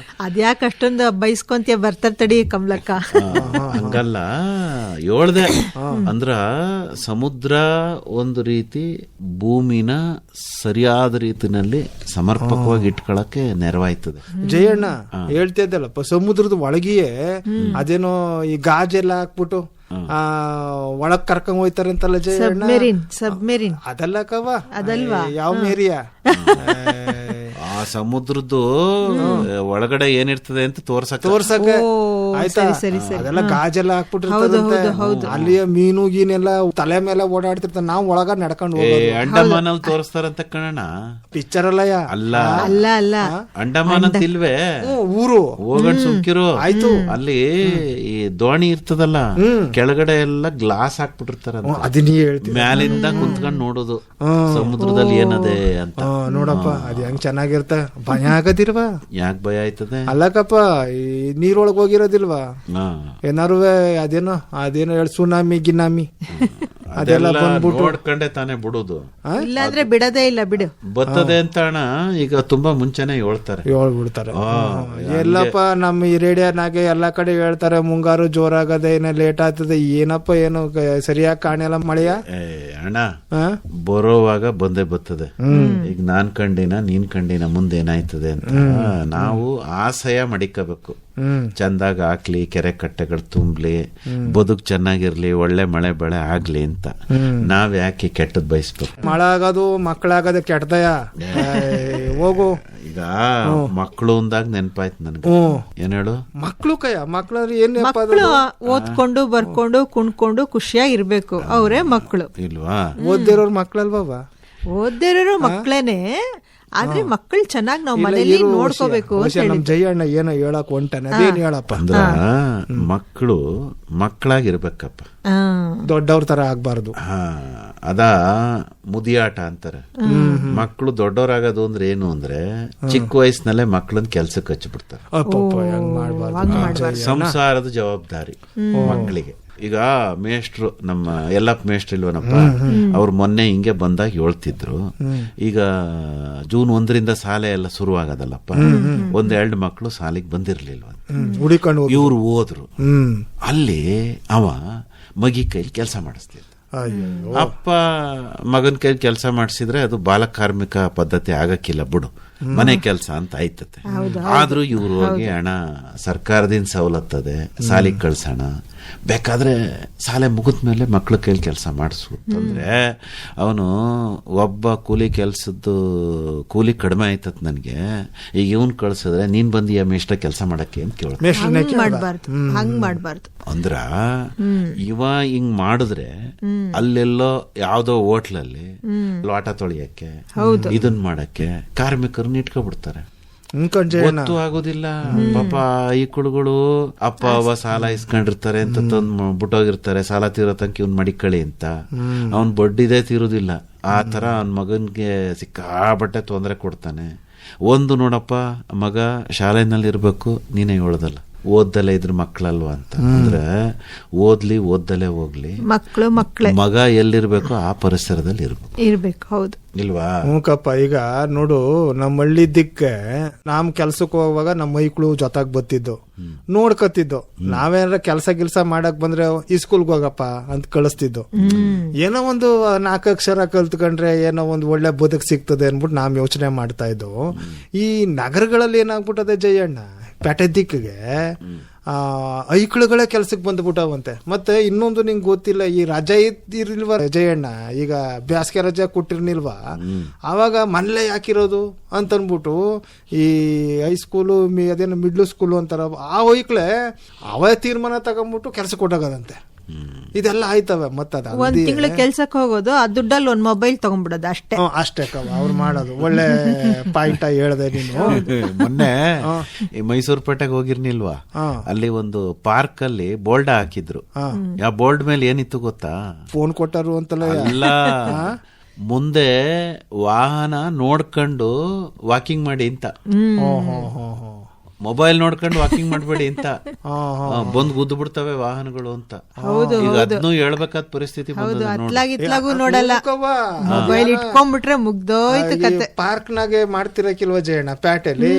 ಅದ್ಯಾಕೆ ಅಷ್ಟೊಂದು ಬೈಸ್ಕೊಂತೀಯ ಬರ್ತಾರ್ತಡಿ ಕಮಲಕ್ಕ. ಹಂಗಲ್ಲ ಹೇಳ್ದೆ. ಅಂದ್ರ ಸಮುದ್ರ ಒಂದು ರೀತಿ ಭೂಮಿನ ಸರಿಯಾದ ರೀತಿನಲ್ಲಿ ಸಮರ್ಪಕವಾಗಿ ಇಟ್ಕೊಳಕ್ಕೆ ನೆರವಾಯ್ತದೆ. ಜಯಣ್ಣ ಹೇಳ್ತಿದ್ದಲ್ಲಪ್ಪ, ಸಮುದ್ರದ ಒಳಗಿಯೇ ಅದೇನೋ ಈ ಗಾಜೆಲ್ಲ ಹಾಕ್ಬಿಟ್ಟು ಒಳಗ್ ಕರ್ಕೊಂಡ್ ಹೋಯ್ತಾರೆ ಅಂತಲ್ಲ ಜಯಣ್ಣ. ಸಬ್ಮೆರಿನ್ ಅದಲ್ಲ ಕವ, ಅದಲ್ವಾ? ಯಾವ ಮೇರಿಯಾ? ಆ ಸಮುದ್ರದ್ದು ಒಳಗಡೆ ಏನಿರ್ತದೆ ಅಂತ ತೋರ್ಸಕ ಆಯ್ತಾ? ಅದೆಲ್ಲ ಗಾಜೆಲ್ಲ ಹಾಕ್ಬಿಟ್ಟಿರ್ತದಂತೆ. ಅಲ್ಲಿಯ ಮೀನು ಗೀನೆಲ್ಲ ತಲೆ ಮೇಲೆ ಓಡಾಡ್ತಿರ್ತ, ನಾವ್ ಒಳಗ ನಡ್ಕೊಂಡು ಹೋಗೋದು. ಅಂಡಮಾನ್ ಅಲ್ಲಿ ತೋರಿಸ್ತಾರಂತ ಕಣಣ. ಪಿಕ್ಚರ್ ಅಲ್ಲಯ್ಯ? ಅಲ್ಲ ಅಂಡಮಾನ್ ಅಂತ ಇಲ್ವೇ ಊರು? ಹೋಗಂಡ್ ಸುಮ್ಕಿರು. ಆಯ್ತು, ಅಲ್ಲಿ ಈ ದೋಣಿ ಇರ್ತದಲ್ಲ, ಕೆಳಗಡೆ ಎಲ್ಲ ಗ್ಲಾಸ್ ಹಾಕ್ಬಿಟ್ಟಿರ್ತಾರ, ಮ್ಯಾಲಿಂದ ಕುಂತ್ಕೊಂಡ್ ನೋಡೋದು ಸಮುದ್ರದಲ್ಲಿ ಏನದೆ ಅಂತ. ನೋಡಪ್ಪ ಅದ್ ಹೆಂಗ್ ಚೆನ್ನಾಗಿರ್ತ. ಭಯ ಆಗದಿಲ್ವಾ? ಯಾಕೆ ಭಯ ಆಯ್ತದೆ? ಅಲ್ಲಕಪ್ಪ, ಈ ನೀರೊಳಗ್ ಹೋಗಿರೋದಿಲ್ವಾ ಏನಾರು? ಅದೇನೋ ಹೇಳಿ ಸುನಾಮಿ ಗಿನಾಮಿ ಅದೆಲ್ಲ ಬಂದ್ಬಿಟ್ಟು ನೋಡ್ಕೊಂಡೆ ತಾನೇ ಬಿಡುದು. ಇಲ್ಲಾಂದ್ರೆ ಬಿಡದೇ ಇಲ್ಲ, ಬಿಡು ಬರ್ತದೆ ಅಂತ ಅಣ್ಣ ಈಗ ತುಂಬಾ ಮುಂಚೆನೆ ಹೇಳ್ಬಿಡ್ತಾರೆ. ಎಲ್ಲಪ್ಪ ನಮ್ಮ ಈ ರೇಡಿಯೋನಾಗೆ ಎಲ್ಲಾ ಕಡೆ ಹೇಳ್ತಾರೆ, ಮುಂಗಾರು ಜೋರಾಗದೆ, ಏನ ಲೇಟ್ ಆಗ್ತದೆ. ಏನಪ್ಪ ಏನು ಸರಿಯಾಗಿ ಕಾಣಲ್ಲ ಮಳೆಯ. ಅಣ್ಣ ಬರೋವಾಗ ಬಂದೇ ಬರ್ತದೆ. ಈಗ ನಾನ್ ಕಂಡಿನ ನೀನ್ ಕಂಡಿನ ಮುಂದೆ ಏನಾಯ್ತದೆ ಅಂತ ನಾವು ಆಶಯ ಮಡಿಕಬೇಕು. ಚಂದಾಗ ಹಾಕ್ಲಿ, ಕೆರೆ ಕಟ್ಟೆಗಳು ತುಂಬಲಿ, ಬದುಕು ಚೆನ್ನಾಗಿರ್ಲಿ, ಒಳ್ಳೆ ಮಳೆ ಬೆಳೆ ಆಗ್ಲಿ ಅಂತ ನಾವ್ ಯಾಕೆ ಕೆಟ್ಟದ್ ಬಯಸ್ಬೇಕು? ಮಳೆ ಆಗೋದು ಮಕ್ಕಳಾಗದೆ ಕೆಟ್ಟದಯ ಹೋಗು. ಈಗ ಮಕ್ಕಳು ಅಂದಾಗ ನೆನಪಾಯ್ತು ನನ್ಗೆ. ಏನ್ ಹೇಳು? ಮಕ್ಳು ಮಕ್ಳು ಏನ್ ಓದ್ಕೊಂಡು ಬರ್ಕೊಂಡು ಕುಣ್ಕೊಂಡು ಖುಷಿಯಾಗಿರ್ಬೇಕು, ಅವರೇ ಮಕ್ಕಳು. ಇಲ್ವಾ? ಓದಿರೋರ್ ಮಕ್ಳಲ್ವಾ? ಓದಿರೋರು ಮಕ್ಳೇನೆ, ಆದ್ರೆ ಮಕ್ಕಳು ಚೆನ್ನಾಗಿ ನಾವು ಮನೇಲಿ ನೋಡ್ಕೋಬೇಕು. ನಮ್ ಜಯಣ್ಣ ಏನೋ ಹೇಳಕ್ ಹೊಂಟಾನೆ, ಅದೇನ್ ಹೇಳಪ್ಪ? ಅಂದ್ರ ಮಕ್ಕಳು ಮಕ್ಕಳಾಗಿರ್ಬೇಕಪ್ಪ, ಆ, ದೊಡ್ಡವ್ರ ತರ ಆಗ್ಬಾರ್ದು. ಅದ ಮುದಿಯಾಟ ಅಂತಾರೆ. ಮಕ್ಕಳು ದೊಡ್ಡವರಾಗೋದು ಅಂದ್ರೆ ಏನು ಅಂದ್ರೆ ಚಿಕ್ಕ ವಯಸ್ಸಿನಲ್ಲೇ ಮಕ್ಕಳನ್ನ ಕೆಲ್ಸಕ್ಕೆ ಹಚ್ಚಿಬಿಡ್ತಾರೆ. ಹಂಗ್ ಮಾಡ್ಬಾರ್ದು. ಸಂಸಾರದ ಜವಾಬ್ದಾರಿ ಮಕ್ಕಳಿಗೆ. ಈಗ ಮೇಷ್ಟ್ರು, ನಮ್ಮ ಯಲ್ಲಪ್ಪ ಮೇಷ್ಟ್ರು ಇಲ್ವನಪ್ಪ, ಅವ್ರು ಮೊನ್ನೆ ಹಿಂಗೆ ಬಂದಾಗ ಹೇಳ್ತಿದ್ರು, ಈಗ ಜೂನ್ 1 ಶಾಲೆ ಎಲ್ಲ ಶುರು ಆಗದಲ್ಲಪ್ಪ, 1-2 ಮಕ್ಕಳು ಶಾಲೆಗೆ ಬಂದಿರ್ಲಿಲ್ವ, ಹುಡಿಕೊಂಡು ಇವ್ರು ಹೋದ್ರು. ಅಲ್ಲಿ ಅವ ಮಗಿ ಕೈಲಿ ಕೆಲಸ ಮಾಡಿಸ್ತಿದ್ದ. ಅಪ್ಪ ಮಗನ ಕೈಲಿ ಕೆಲಸ ಮಾಡಿಸಿದ್ರೆ ಅದು ಬಾಲ ಕಾರ್ಮಿಕ ಪದ್ಧತಿ ಆಗಕ್ಕಿಲ್ಲ ಬಿಡು, ಮನೆ ಕೆಲಸ ಅಂತ ಆಯ್ತತೆ. ಆದ್ರೂ ಇವ್ರು ಹೋಗಿ ಹಣ ಸರ್ಕಾರದಿಂದ ಸವಲತ್ತದೆ, ಶಾಲೆಗೆ ಕಳ್ಸೋಣ, ಬೇಕಾದ್ರೆ ಶಾಲೆ ಮುಗಿದ ಮೇಲೆ ಮಕ್ಳ ಕೈಲಿ ಕೆಲಸ ಮಾಡಿಸು ಅಂತಂದ್ರೆ ಅವನು ಒಬ್ಬ ಕೂಲಿ ಕಡಿಮೆ ಆಯ್ತತ್ ನನ್ಗೆ, ಈಗ ಇವನ್ ಕಳ್ಸಿದ್ರೆ ನೀನ್ ಬಂದಿಯ ಮೇಷ್ಟ ಕೆಲಸ ಮಾಡಕ್ಕೆ ಅಂತ ಮಾಡ್ಬಾರ್ದು ಅಂದ್ರ ಇವ ಹಿಂಗ್ ಮಾಡಿದ್ರೆ ಅಲ್ಲೆಲ್ಲೋ ಯಾವ್ದೋ ಹೋಟ್ಲಲ್ಲಿ ಲೋಟ ತೊಳಿಯಕ್ಕೆ ಇದನ್ ಮಾಡಕ್ಕೆ ಕಾರ್ಮಿಕರನ್ನ ಇಟ್ಕೊಬಿಡ್ತಾರೆ. ಗೊತ್ತು ಆಗೋದಿಲ್ಲ ಪಾಪ. ಈ ಕುಳುಗಳು ಅಪ್ಪ ಅವ ಸಾಲ ಇಸ್ಕೊಂಡಿರ್ತಾರೆ ಅಂತ ತಂದ್ ಬಿಟ್ಟೋಗಿರ್ತಾರೆ, ಸಾಲ ತೀರೋ ತನಕ ಇವ್ನ್ ಮಡಿಕಳಿ ಅಂತ. ಅವ್ನ್ ಬಡ್ಡಿದೇ ತೀರುದಿಲ್ಲ. ಆ ತರ ಅವನ್ ಮಗನ್ಗೆ ಸಿಕ್ಕಾಬಟ್ಟೆ ತೊಂದರೆ ಕೊಡ್ತಾನೆ. ಒಂದು ನೋಡಪ್ಪ, ಮಗ ಶಾಲೆನಲ್ಲಿ ಇರ್ಬೇಕು, ನೀನೇ ಹೇಳೋದಲ್ಲ, ಓದ್ದಲೇ ಇದ್ರ ಮಕ್ಕಳಲ್ವಾ ಅಂತ. ಅಂದ್ರೆ ಓದ್ದಲೇ ಹೋಗ್ಲಿ, ಮಗ ಎಲ್ಲಿರ್ಬೇಕು ಆ ಪರಿಸರದಲ್ಲಿ ಇರ್ಬೇಕು. ಹೌದು ಇಲ್ವಾ? ಹ್ಞೂಕಪ್ಪ. ಈಗ ನೋಡು, ನಮ್ಮ ಹಳ್ಳಿ ದಿಕ್ಕೆ ನಾಮ್ ಕೆಲ್ಸಕ್ಕೆ ಹೋಗುವಾಗ ನಮ್ಮ ಮೈಕ್ಳು ಜೊತೆಗ್ ಬತ್ತಿದ್ದು, ನೋಡ್ಕತ್ತಿದ್ದು. ನಾವೇನಾರ ಕೆಲ್ಸ ಮಾಡಕ್ ಬಂದ್ರೆ ಈ ಸ್ಕೂಲ್ಗೆ ಹೋಗಪ್ಪ ಅಂತ ಕಳಿಸ್ತಿದ್ದು. ಏನೋ ಒಂದು 4 ಅಕ್ಷರ ಕಲ್ತ್ಕೊಂಡ್ರೆ ಏನೋ ಒಂದು ಒಳ್ಳೆ ಬದುಕು ಸಿಗ್ತದೆ ಅನ್ಬಿಟ್ಟು ನಾವ್ ಯೋಚನೆ ಮಾಡ್ತಾ ಇದ್ದು. ಈ ನಗರಗಳಲ್ಲಿ ಏನಾಗ್ಬಿಟ್ಟದೆ ಜಯಣ್ಣ, ಪೇಟೆ ದಿಕ್ಕಿಗೆ ಐಕ್ಳುಗಳೇ ಕೆಲ್ಸಕ್ಕೆ ಬಂದ್ಬಿಟ್ಟವಂತೆ. ಮತ್ತೆ ಇನ್ನೊಂದು ನಿಂಗೆ ಗೊತ್ತಿಲ್ಲ, ಈ ರಜೆ ಇರ್ಲಿಲ್ವ ಜಯಣ್ಣ, ಈಗ ಬ್ಯಾಸ್ಗೆ ರಜೆ ಕೊಟ್ಟಿರ್ನಿಲ್ವಾ, ಅವಾಗ ಮನೇಲೆ ಯಾಕಿರೋದು ಅಂತನ್ಬಿಟ್ಟು ಈ ಹೈಸ್ಕೂಲು ಅದೇನೋ ಮಿಡ್ಲ್ ಸ್ಕೂಲು ಅಂತಾರ, ಆ ಐಕ್ಳೆ ಅವೇ ತೀರ್ಮಾನ ತಗೊಂಡ್ಬಿಟ್ಟು ಕೆಲಸ ಕೊಟ್ಟಾಗದಂತೆ. ಇದೆಲ್ಲ ಆಯ್ತವೆ. ಮತ್ತೆ ಒಂದ್ ತಿಂಗಳ ಕೆಲ್ಸಕ್ಕೆ ಹೋಗೋದು, ಆ ದುಡ್ಡಲ್ಲಿ ಒಂದ್ ಮೊಬೈಲ್ ತಗೊಂಡ್ಬಿಡೋದು ಅಷ್ಟೇ. ಅಷ್ಟೇ ಅವ್ರು ಮಾಡೋದು. ಒಳ್ಳೆ ಪಾಯಿಂಟ್ ಹೇಳ್ದೆ ನೀನು. ಮೊನ್ನೆ ಈ ಮೈಸೂರು ಪೇಟೆಗೆ ಹೋಗಿರ್ನಿಲ್ವಾ, ಅಲ್ಲಿ ಒಂದು ಪಾರ್ಕ್ ಅಲ್ಲಿ ಬೋಲ್ಡ್ ಹಾಕಿದ್ರು. ಆ ಬೋಲ್ಡ್ ಮೇಲೆ ಏನಿತ್ತು ಗೊತ್ತಾ? ಫೋನ್ ಕೊಟ್ಟರು ಅಂತಲ್ಲ, ಎಲ್ಲ ಮುಂದೆ ವಾಹನ ನೋಡ್ಕೊಂಡು ವಾಕಿಂಗ್ ಮಾಡಿ ಅಂತ. ಮೊಬೈಲ್ ನೋಡ್ಕೊಂಡು ವಾಕಿಂಗ್ ಮಾಡ್ಬೇಡಿ ಅಂತ, ಬಂದ್ ಗುದ್ದು ಬಿಡ್ತವೆ ವಾಹನಗಳು ಅಂತ. ಈಗ ಅದನ್ನು ಹೇಳ್ಬೇಕಾದ ಪರಿಸ್ಥಿತಿ ನೋಡಲ್ಲ, ಮೊಬೈಲ್ ಇಟ್ಕೊಂಡ್ಬಿಟ್ರೆ ಮುಗ್ದೋಯ್ತು ಕತೆ. ಪಾರ್ಕ್ ನಾಗೆ ಮಾಡ್ತಿರಕಿಲ್ವ ಜಯಣ್ಣ, ಪ್ಯಾಟೆಲಿ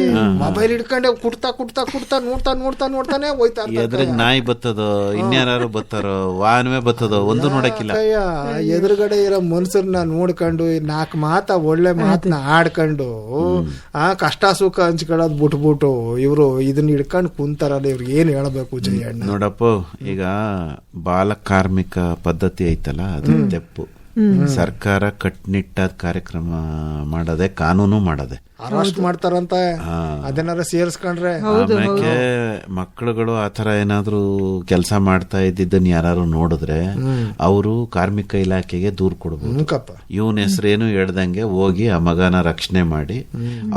ಮೊಬೈಲ್ ಇಟ್ಕೊಂಡೆ ಕುಡ್ತಾ ನೋಡ್ತಾನೆ ಹೋಯ್ತಾ. ಎದ್ರಿಗೆ ನಾಯಿ ಬತ್ತದೋ, ಇನ್ಯಾರು ಬತ್ತಾರೋ, ವಾಹನವೇ ಬತ್ತದೋ, ಒಂದು ನೋಡಕ್ಕಿಲ್ಲ. ಎದುರುಗಡೆ ಇರೋ ಮನ್ಸರ್ನ ನೋಡ್ಕೊಂಡು 4 ಮಾತ ಒಳ್ಳೆ ಮಾತನ್ನ ಆಡ್ಕೊಂಡು ಕಷ್ಟ ಸುಖ ಹಂಚ್ಕೊಳ್ಳೋದ್ ಬಿಟ್ಬಿಟ್ಟು ಇವರು ಇದನ್ನ ಹಿಡ್ಕೊಂಡು ಕುಂತಾರಲ್ಲ, ಇವ್ರಿಗೆ ಏನ್ ಹೇಳಬೇಕು ಜಯಣ್ಣ? ನೋಡಪ್ಪ, ಈಗ ಬಾಲ ಕಾರ್ಮಿಕ ಪದ್ಧತಿ ಐತಲ್ಲ, ಅದು ತೆಪ್ಪು. ಸರ್ಕಾರ ಕಟ್ನಿಟ್ಟಾದ ಕಾರ್ಯಕ್ರಮ ಮಾಡದೆ, ಕಾನೂನು ಮಾಡದೆ, ಅರೆಸ್ಟ್ ಮಾಡ್ತಾರಂತ. ಅದನ್ನಾರ ಸೇರಿಸ್ಕೊಂಡ್ರೆ ಆಮೇಲೆ ಮಕ್ಕಳುಗಳು ಆತರ ಏನಾದ್ರು ಕೆಲಸ ಮಾಡ್ತಾ ಇದ್ದಿದ್ದನ್ನ ಯಾರು ನೋಡಿದ್ರೆ ಅವರು ಕಾರ್ಮಿಕ ಇಲಾಖೆಗೆ ದೂರು ಕೊಡ್ಬೋದು. ಇವನ್ ಹೆಸರೇನು ಹೇಳ್ದಂಗೆ ಹೋಗಿ ಆ ಮಗನ ರಕ್ಷಣೆ ಮಾಡಿ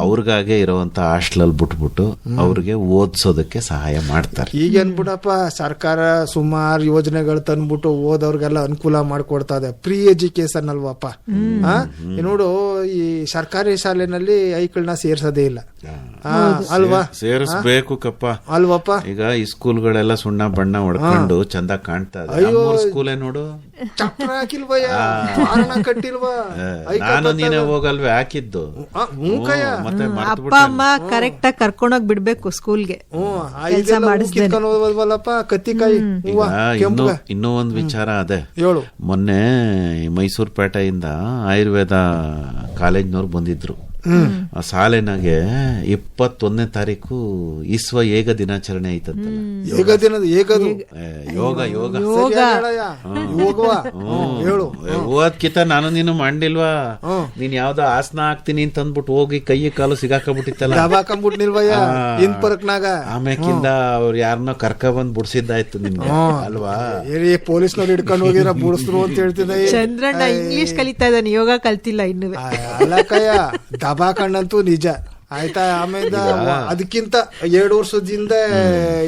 ಅವ್ರಿಗಾಗೆ ಇರುವಂತ ಹಾಸ್ಟೆಲ್ ಬಿಟ್ಬಿಟ್ಟು ಅವ್ರಿಗೆ ಓದಿಸೋದಕ್ಕೆ ಸಹಾಯ ಮಾಡ್ತಾರೆ. ಈಗ ಅನ್ಬಿಡಪ್ಪ, ಸರ್ಕಾರ ಸುಮಾರು ಯೋಜನೆಗಳು ತಂದ್ಬಿಟ್ಟು ಓದವ್ರಿಗೆಲ್ಲ ಅನುಕೂಲ ಮಾಡ್ಕೊಡ್ತಾ ಇದೆ. ಫ್ರೀ ಎಜುಕೇಶನ್ ಅಲ್ವಪ್ಪ. ನೋಡು, ಈ ಸರ್ಕಾರಿ ಶಾಲೆನಲ್ಲಿ ಐಕಳನ್ನ ಸೇರ್ಸೋದೇ ಇಲ್ಲ ಅಲ್ವಾ? ಸೇರಿಸ್ಬೇಕು ಕಪ್ಪ ಅಲ್ವಪ್ಪ. ಈಗ ಈ ಸ್ಕೂಲ್ಗಳೆಲ್ಲ ಸುಣ್ಣ ಬಣ್ಣ ಹೊಡ್ಕೊಂಡು ಚಂದ ಕಾಣ್ತಾ ಇದೆ. ಸ್ಕೂಲೇ ನೋಡು, ಚಪ್ರ ಹಾಕಿಲ್ವಯ್ಯ, ಕಟ್ಟಿಲ್ವಾ? ನಾನು ನೀನೇ ಹೋಗಲ್ವೇ ಹಾಕಿದ್ದು. ಮತ್ತೆ ಅಪ್ಪ ಅಮ್ಮ ಕರೆಕ್ಟ್ ಆಗಿ ಕರ್ಕೊಂಡೋಗಿ ಬಿಡ್ಬೇಕು ಸ್ಕೂಲ್ಗೆ. ಕತ್ತಿಕಾಯಿ. ಇನ್ನೂ ಒಂದ್ ವಿಚಾರ ಅದೇ, ಮೊನ್ನೆ ಮೈಸೂರು ಪೇಟೆಯಿಂದ ಆಯುರ್ವೇದ ಕಾಲೇಜ್ನವ್ರು ಬಂದಿದ್ರು. ಆ ಶಾಲೆನಾಗೆ 21ನೇ ತಾರೀಕು ವಿಶ್ವ ಏಕ ದಿನಾಚರಣೆ ಐತಂತಲ್ಲ. ಓದ್ಕಿತ ನಾನು ನೀನು ಮಾಡಿಲ್ವಾ? ನೀನ್ ಯಾವ್ದೋ ಆಸನ ಹಾಕ್ತೀನಿ ಅಂತ ಅಂದ್ಬಿಟ್ಟು ಹೋಗಿ ಕೈ ಕಾಲು ಸಿಗಾಕಬಿಟ್ಟಿತ್ತಲ್ಲ, ಆಮ್ಯಾಕಿಂದ ಅವ್ರು ಯಾರನ್ನೋ ಕರ್ಕ ಬಂದ್ ಬಿಡ್ಸಿದ್ದಾಯ್ತು ನಿನ್ಗೆ ಅಲ್ವಾ? ಪೊಲೀಸ್ನವ್ರು ಹಿಡ್ಕೊಂಡು ಹೋಗಿರ ಬುಡಿಸ್ರು ಅಂತ ಹೇಳ್ತಿದ್ದ ಚಂದ್ರಣ್ಣ. ಇಂಗ್ಲಿಷ್ ಕಲಿತಾ ಇದ್ದಾನೆ, ಯೋಗ ಕಲ್ತಿಲ್ಲ ಇನ್ನು. ಅಲ್ಲಕಯ್ಯ, ದಬಾಕಣ್ಣಂತೂ ನಿಜ. ಆಯ್ತಾ. ಆಮೇಲೆ ಅದಕ್ಕಿಂತ 2 ವರ್ಷದಿಂದ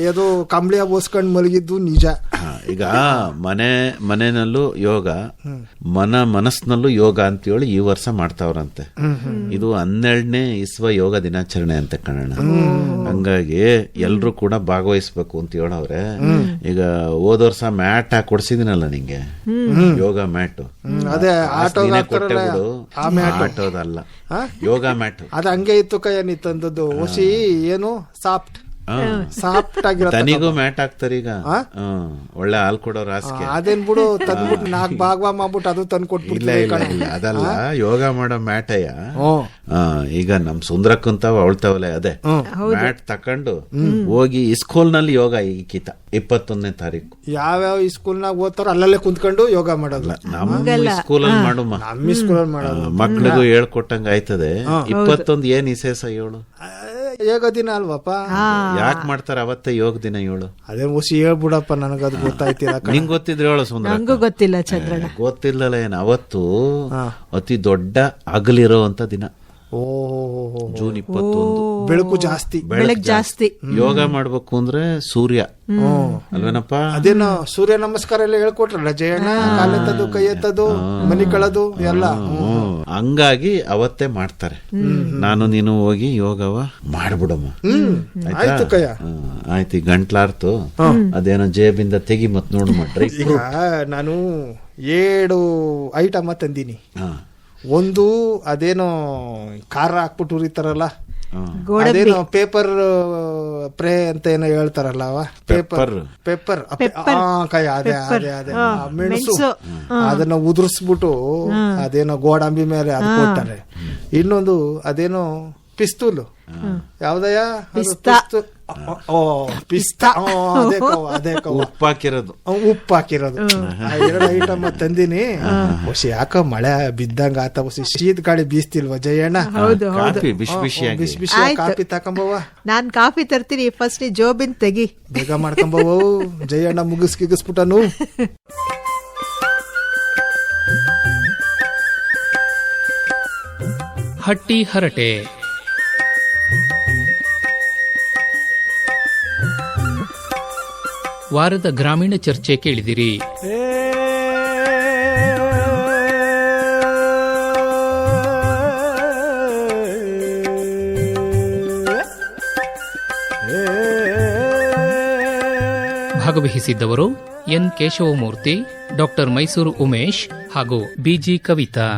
ಏದೋ ಕಂಬಳಿಯ ಬೋಸ್ಕೊಂಡ್ ಮಲಗಿದ್ದು ನಿಜ. ಈಗ ಮನೆಯಲ್ಲೂ ಯೋಗ, ಮನಸ್ಸಿನಲ್ಲೂ ಯೋಗ ಅಂತೇಳಿ ಈ ವರ್ಷ ಮಾಡ್ತಾವ್ರಂತೆ. ಇದು 12ನೇ ವಿಶ್ವ ಯೋಗ ದಿನಾಚರಣೆ ಅಂತ ಕಣಣ. ಹಂಗಾಗಿ ಎಲ್ರು ಕೂಡ ಭಾಗವಹಿಸ್ಬೇಕು ಅಂತ ಹೇಳವ್ರೆ. ಈಗ ಹೋದ ವರ್ಷ ಮ್ಯಾಟ್ ಹಾಕಿ ಕೊಡ್ಸಿದಿನಲ್ಲ ನಿಂಗೆ, ಯೋಗ ಮ್ಯಾಟ್. ಅದೇ ಕೊಟ್ಟೆ ಬಿಡು, ಆಟೋದಲ್ಲ ಯೋಗ ಮ್ಯಾಟ್. ಅದ ಹಂಗೆ ಇತ್ತು ಕೈ ತಂದದ್ದು ಹೊಸಿ ಏನು ಸಾಫ್ಟ್ ಆಗಿರೋ ತನಿಗೂ ಮ್ಯಾಟ್ ಹಾಕ್ತಾರೆ ಈಗ. ಒಳ್ಳೆ ಹಾಲ್ ಕೊಡೋರು ಹಾಸಿಗೆ. ಅದೇನ್ ಬಿಡು, ತಂದ್ಬಿಟ್ಟು 4 ಭಾಗ ಮಾಡ್ಬಿಟ್ಟು ಅದು ತಂದು ಇಲ್ಲ ಅದಲ್ಲ, ಯೋಗ ಮಾಡೋ ಮ್ಯಾಟಯ್ಯ. ಈಗ ನಮ್ ಸುಂದ್ರಕ್ಕಂತಾವ ಅವಳ್ತಾವಲ್ಲ, ಅದೇ ಮ್ಯಾಟ್ ತಕೊಂಡು ಹೋಗಿ ಸ್ಕೂಲ್ ನಲ್ಲಿ ಯೋಗ ಈಕಿತ 21ನೇ ತಾರೀಕು. ಯಾವ್ಯಾವ ಸ್ಕೂಲ್ನಾಗ ಓದ್ತಾರ ಅಲ್ಲಲ್ಲೇ ಕುಂತ್ಕೊಂಡು ಯೋಗ ಮಾಡೋದು. ನಮ್ಮ ಸ್ಕೂಲಲ್ಲಿ ಮಾಡುಮ್ಮ, ನಮ್ಮ ಸ್ಕೂಲಲ್ಲಿ ಮಾಡೋದು. ಮಕ್ಳಿಗೂ ಹೇಳ್ಕೊಟ್ಟಂಗ ಆಯ್ತದೆ. 21 ಏನ್ ವಿಶೇಷ ಹೇಳು? ಯೋಗ ದಿನ ಅಲ್ವಪ್ಪ. ಯಾಕೆ ಮಾಡ್ತಾರ ಅವತ್ತೇ ಯೋಗ ದಿನ ಹೇಳು? ಅದೇ ಹೊಸಿ ಹೇಳ್ಬಿಡಪ್ಪ, ನನಗದು ಗೊತ್ತಾಯ್ತಿಲ್ಲ. ನಿಂಗ್ ಗೊತ್ತಿದ್ರೆ ಹೇಳು ಸುಂದರ. ನಂಗೂ ಗೊತ್ತಿಲ್ಲ ಚಂದ್ರಣ್ಣ. ಗೊತ್ತಿಲ್ಲಲ್ಲ ಏನ್? ಅವತ್ತು ಅತಿ ದೊಡ್ಡ ಹಗಲಿರೋ ಅಂತ ದಿನ. ಜೂನ್ 21. ಬೆಳಕು ಜಾಸ್ತಿ, ಬೆಳಕು ಜಾಸ್ತಿ. ಯೋಗ ಮಾಡ್ಬೇಕು ಅಂದ್ರೆ ಸೂರ್ಯ ಅಲ್ವೇನಪ್ಪ? ಅದೇನೋ ಸೂರ್ಯ ನಮಸ್ಕಾರ ಎಲ್ಲ ಹೇಳ್ಕೊಟ್ರಲ್ಲ ಜಯಣ್ಣ, ಕಾಲೆತ್ತದು ಕೈ ಎತ್ತದು ಮನಿ ಕಳದು ಎಲ್ಲ. ಹಂಗಾಗಿ ಅವತ್ತೇ ಮಾಡ್ತಾರೆ. ನಾನು ನೀನು ಹೋಗಿ ಯೋಗವ ಮಾಡ್ಬಿಡಮ್ಮ. ಆಯ್ತು ಕಯ್ಯ, ಆಯ್ತು. ಗಂಟ್ಲಾರ್ತು ಅದೇನೋ ಜೇಬಿಂದ ತೆಗಿ ಮತ್ ನೋಡು ಮಾಡ್ರಿ. ಈಗ ನಾನು 7 ಐಟಮ್ ತಂದೀನಿ. ಒಂದು ಅದೇನೋ ಖಾರ ಹಾಕ್ಬಿಟ್ಟು ಉರಿತಾರಲ್ಲ, ಅದೇನೋ ಪೇಪರ್ ಪ್ರೇ ಅಂತ ಏನೋ ಹೇಳ್ತಾರಲ್ಲ, ಪೇಪರ್ ಕೈ ಅದೇ ಅದೇ ಅದೇ ಮೆಣಸು, ಅದನ್ನ ಉದುರಿಸ್ಬಿಟ್ಟು ಅದೇನೋ ಗೋಡಂಬಿ ಮೇಲೆ ಅದು ಕೊಡ್ತಾರೆ. ಇನ್ನೊಂದು ಅದೇನೋ ಪಿಸ್ತೂಲು, ಯಾವ್ದಯ್ಯ ಪಿಸ್ತಾ, ಉಪ್ಪಾಕಿರೋದು. 2 ಐಟಮ್ ತಂದಿನಿ. ಹೊಸಿ ಯಾಕ ಮಳೆ ಬಿದ್ದಂಗ ಆತ, ಹೊಸಿ ಶೀತ ಗಾಳಿ ಬೀಸ್ತಿಲ್ವಾ ಜಯಣ್ಣ? ಬಿಸಿ ಬಿಸಿ ಕಾಫಿ ತಕೊಂಬವ. ನಾನ್ ಕಾಫಿ ತರ್ತೀನಿ, ಫಸ್ಟ್ ಜೋಬಿನ್ ತೆಗಿ, ಬೇಗ ಮಾಡ್ಕೊಂಬವ. ಜಯಣ್ಣ ಮುಗಿಸ್ಬಿಟ್ಟನು. ಹಟ್ಟಿ ಹರಟೆ. ವಾರದ ಗ್ರಾಮೀಣ ಚರ್ಚೆ ಕೇಳಿದಿರಿ. ಭಾಗವಹಿಸಿದ್ದವರು ಎನ್ ಕೇಶವಮೂರ್ತಿ, ಡಾಕ್ಟರ್ ಮೈಸೂರು ಉಮೇಶ್ ಹಾಗೂ ಬಿಜಿ ಕವಿತಾ.